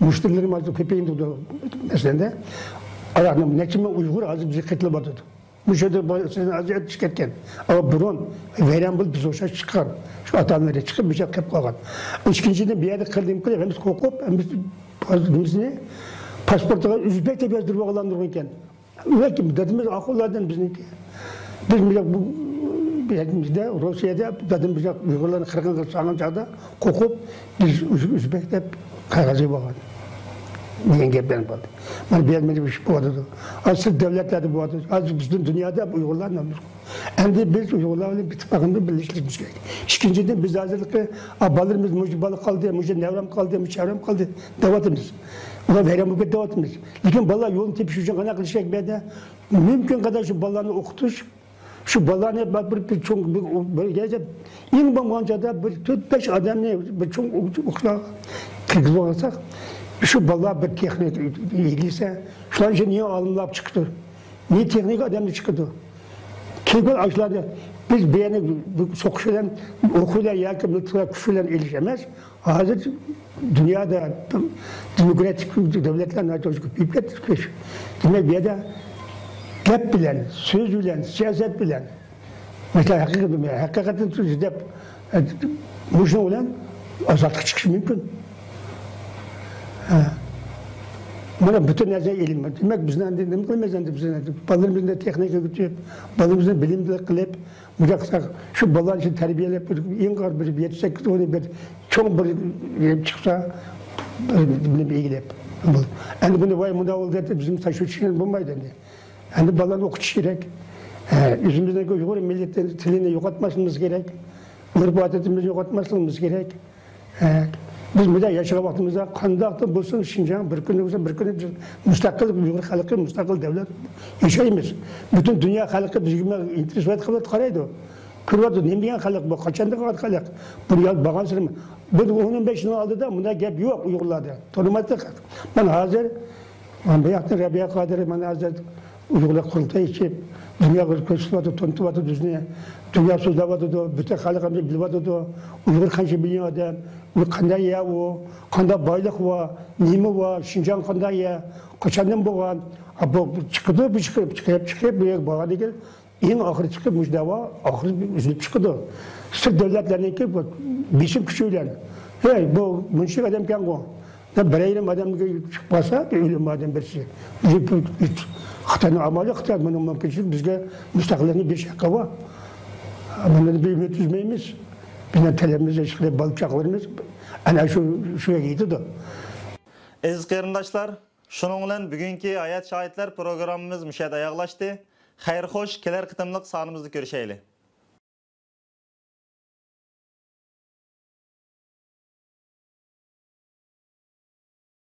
müşterilerim hazır köpeğin durdu mesela. Ayağım neçimden Uygur hazır bizi kıtlı batırdı. Müşahede sizin aziyet çıkarken. Ama burun veren bul biz hoşa çıkar. Şu atanları çıkıp bir şey kap koygan. İkinciden bir yerde kaldığım kadar hem kokup hem biz ne? Pasport'a Üzbek'te bir yazdır bağlandırırken. Öyle ki dedimiz akıllardan bizimki. Biz bu yerimizde Rusya'da dedim bize Uygurların 40'ın sağın çağda kokup biz Üzbek'te kaygazı bağlan. Yenge ben vardı. Ben bilmediğim bir şey bu adı. Asıl devletlerde bu adı. Az bizim dünyada Uygurlar namur. Hem de biz Uygurlarla bir tıpakında birleştirmiş gerek. İkinciden biz hazırlıklı abalarımız mucibalı kaldı, mucibalı nevram kaldı, mucibalı kaldı. Devatımız. Ona verem bu devatımız. Lakin bala yolun tepişeceğin kana kılışacak bir de mümkün kadar şu ballarını okutuş. Şu ballarını bir çok gelecek. İn bambancada bir 4-5 adam ne bir çok okula kırgız olsak. Şu ballar bir teknik ilgiliyse, şular için niye alımlar çıktı? Niye teknik adamı çıktı? Kekol açılarda biz beğeni sokuşuyla, okuyla, yakın, küfürle ilişemez. Hazır dünyada demokratik devletler çocuk büyükler çıkmış. Demek bir yerde hep bilen, söz bilen, siyaset bilen. Mesela hakikaten sözde muşna olan azatlık çıkış mümkün. Bana bütün nezle ilim var. Demek bizden de ne kılmayacağız bizden. Ballarımızın da teknik götürüp, ballarımızın bilimle kılıp, mucaksak şu ballar için terbiyeleyip, en kar bir 7-8 onu bir çok bir çıksa bir ilgileyip. Yani bunu vay muda oldu da bizim taşıtçının bulmaydı. Yani ballarını okutuş gerek. Yüzümüzdeki Uygur milletin tilini yok etmemiz gerek. Urf adetimizi yok etmemiz gerek. Biz burada yaşayan vaktimizde kandaktı bulsun Şincan bir gün biz müstakil Uygur halkı müstakil devlet yaşayımız. Bütün dünya halkı bizimle interes kılıp karaydı. Kırvadı nemeyen halk bu kaçandı halk. Buraya bakan sırrı. Bu 15 yıl aldı da bunda gap yok Uygurlarda. Tanımadık. Ben hazır ben bayakta Rabia Kadir ben hazır Uygurlar kurultayı içip dünya köşküvatı tontuvatı düzne dünya sözlavatı da bütün halkımızı bilvatı da Uygur kanşı biliyor adam. Kanday ya o, kanda baylık var, nimi var, Şincan kanday ya, kaçandan boğan, bu çıkıdı, bir çıkıp bir bağlı değil. En ahır çıkıp müjdava, ahır üzülüp çıkıdı. Sırf devletlerine ki biçim küçüğüyle. Hey, bu münşik adam kan o. Ne bireylim adam çıkmasa, bir ölüm adam birisi. Hatanın amali, hatanın mümkünçük, bizge müstakillerini bir şaka var. Bunları bir ümit üzmeyimiz. Bizden telemizde çıkıp balıkçaklarımız ana şuya giydi de. Aziz qarindoshlar, shuninglan bugungi Hayat Shohidlar programmamiz müşahada ayaqlashdi. Hayır hoş, keler kıtımlık sanımızda görüşeyle.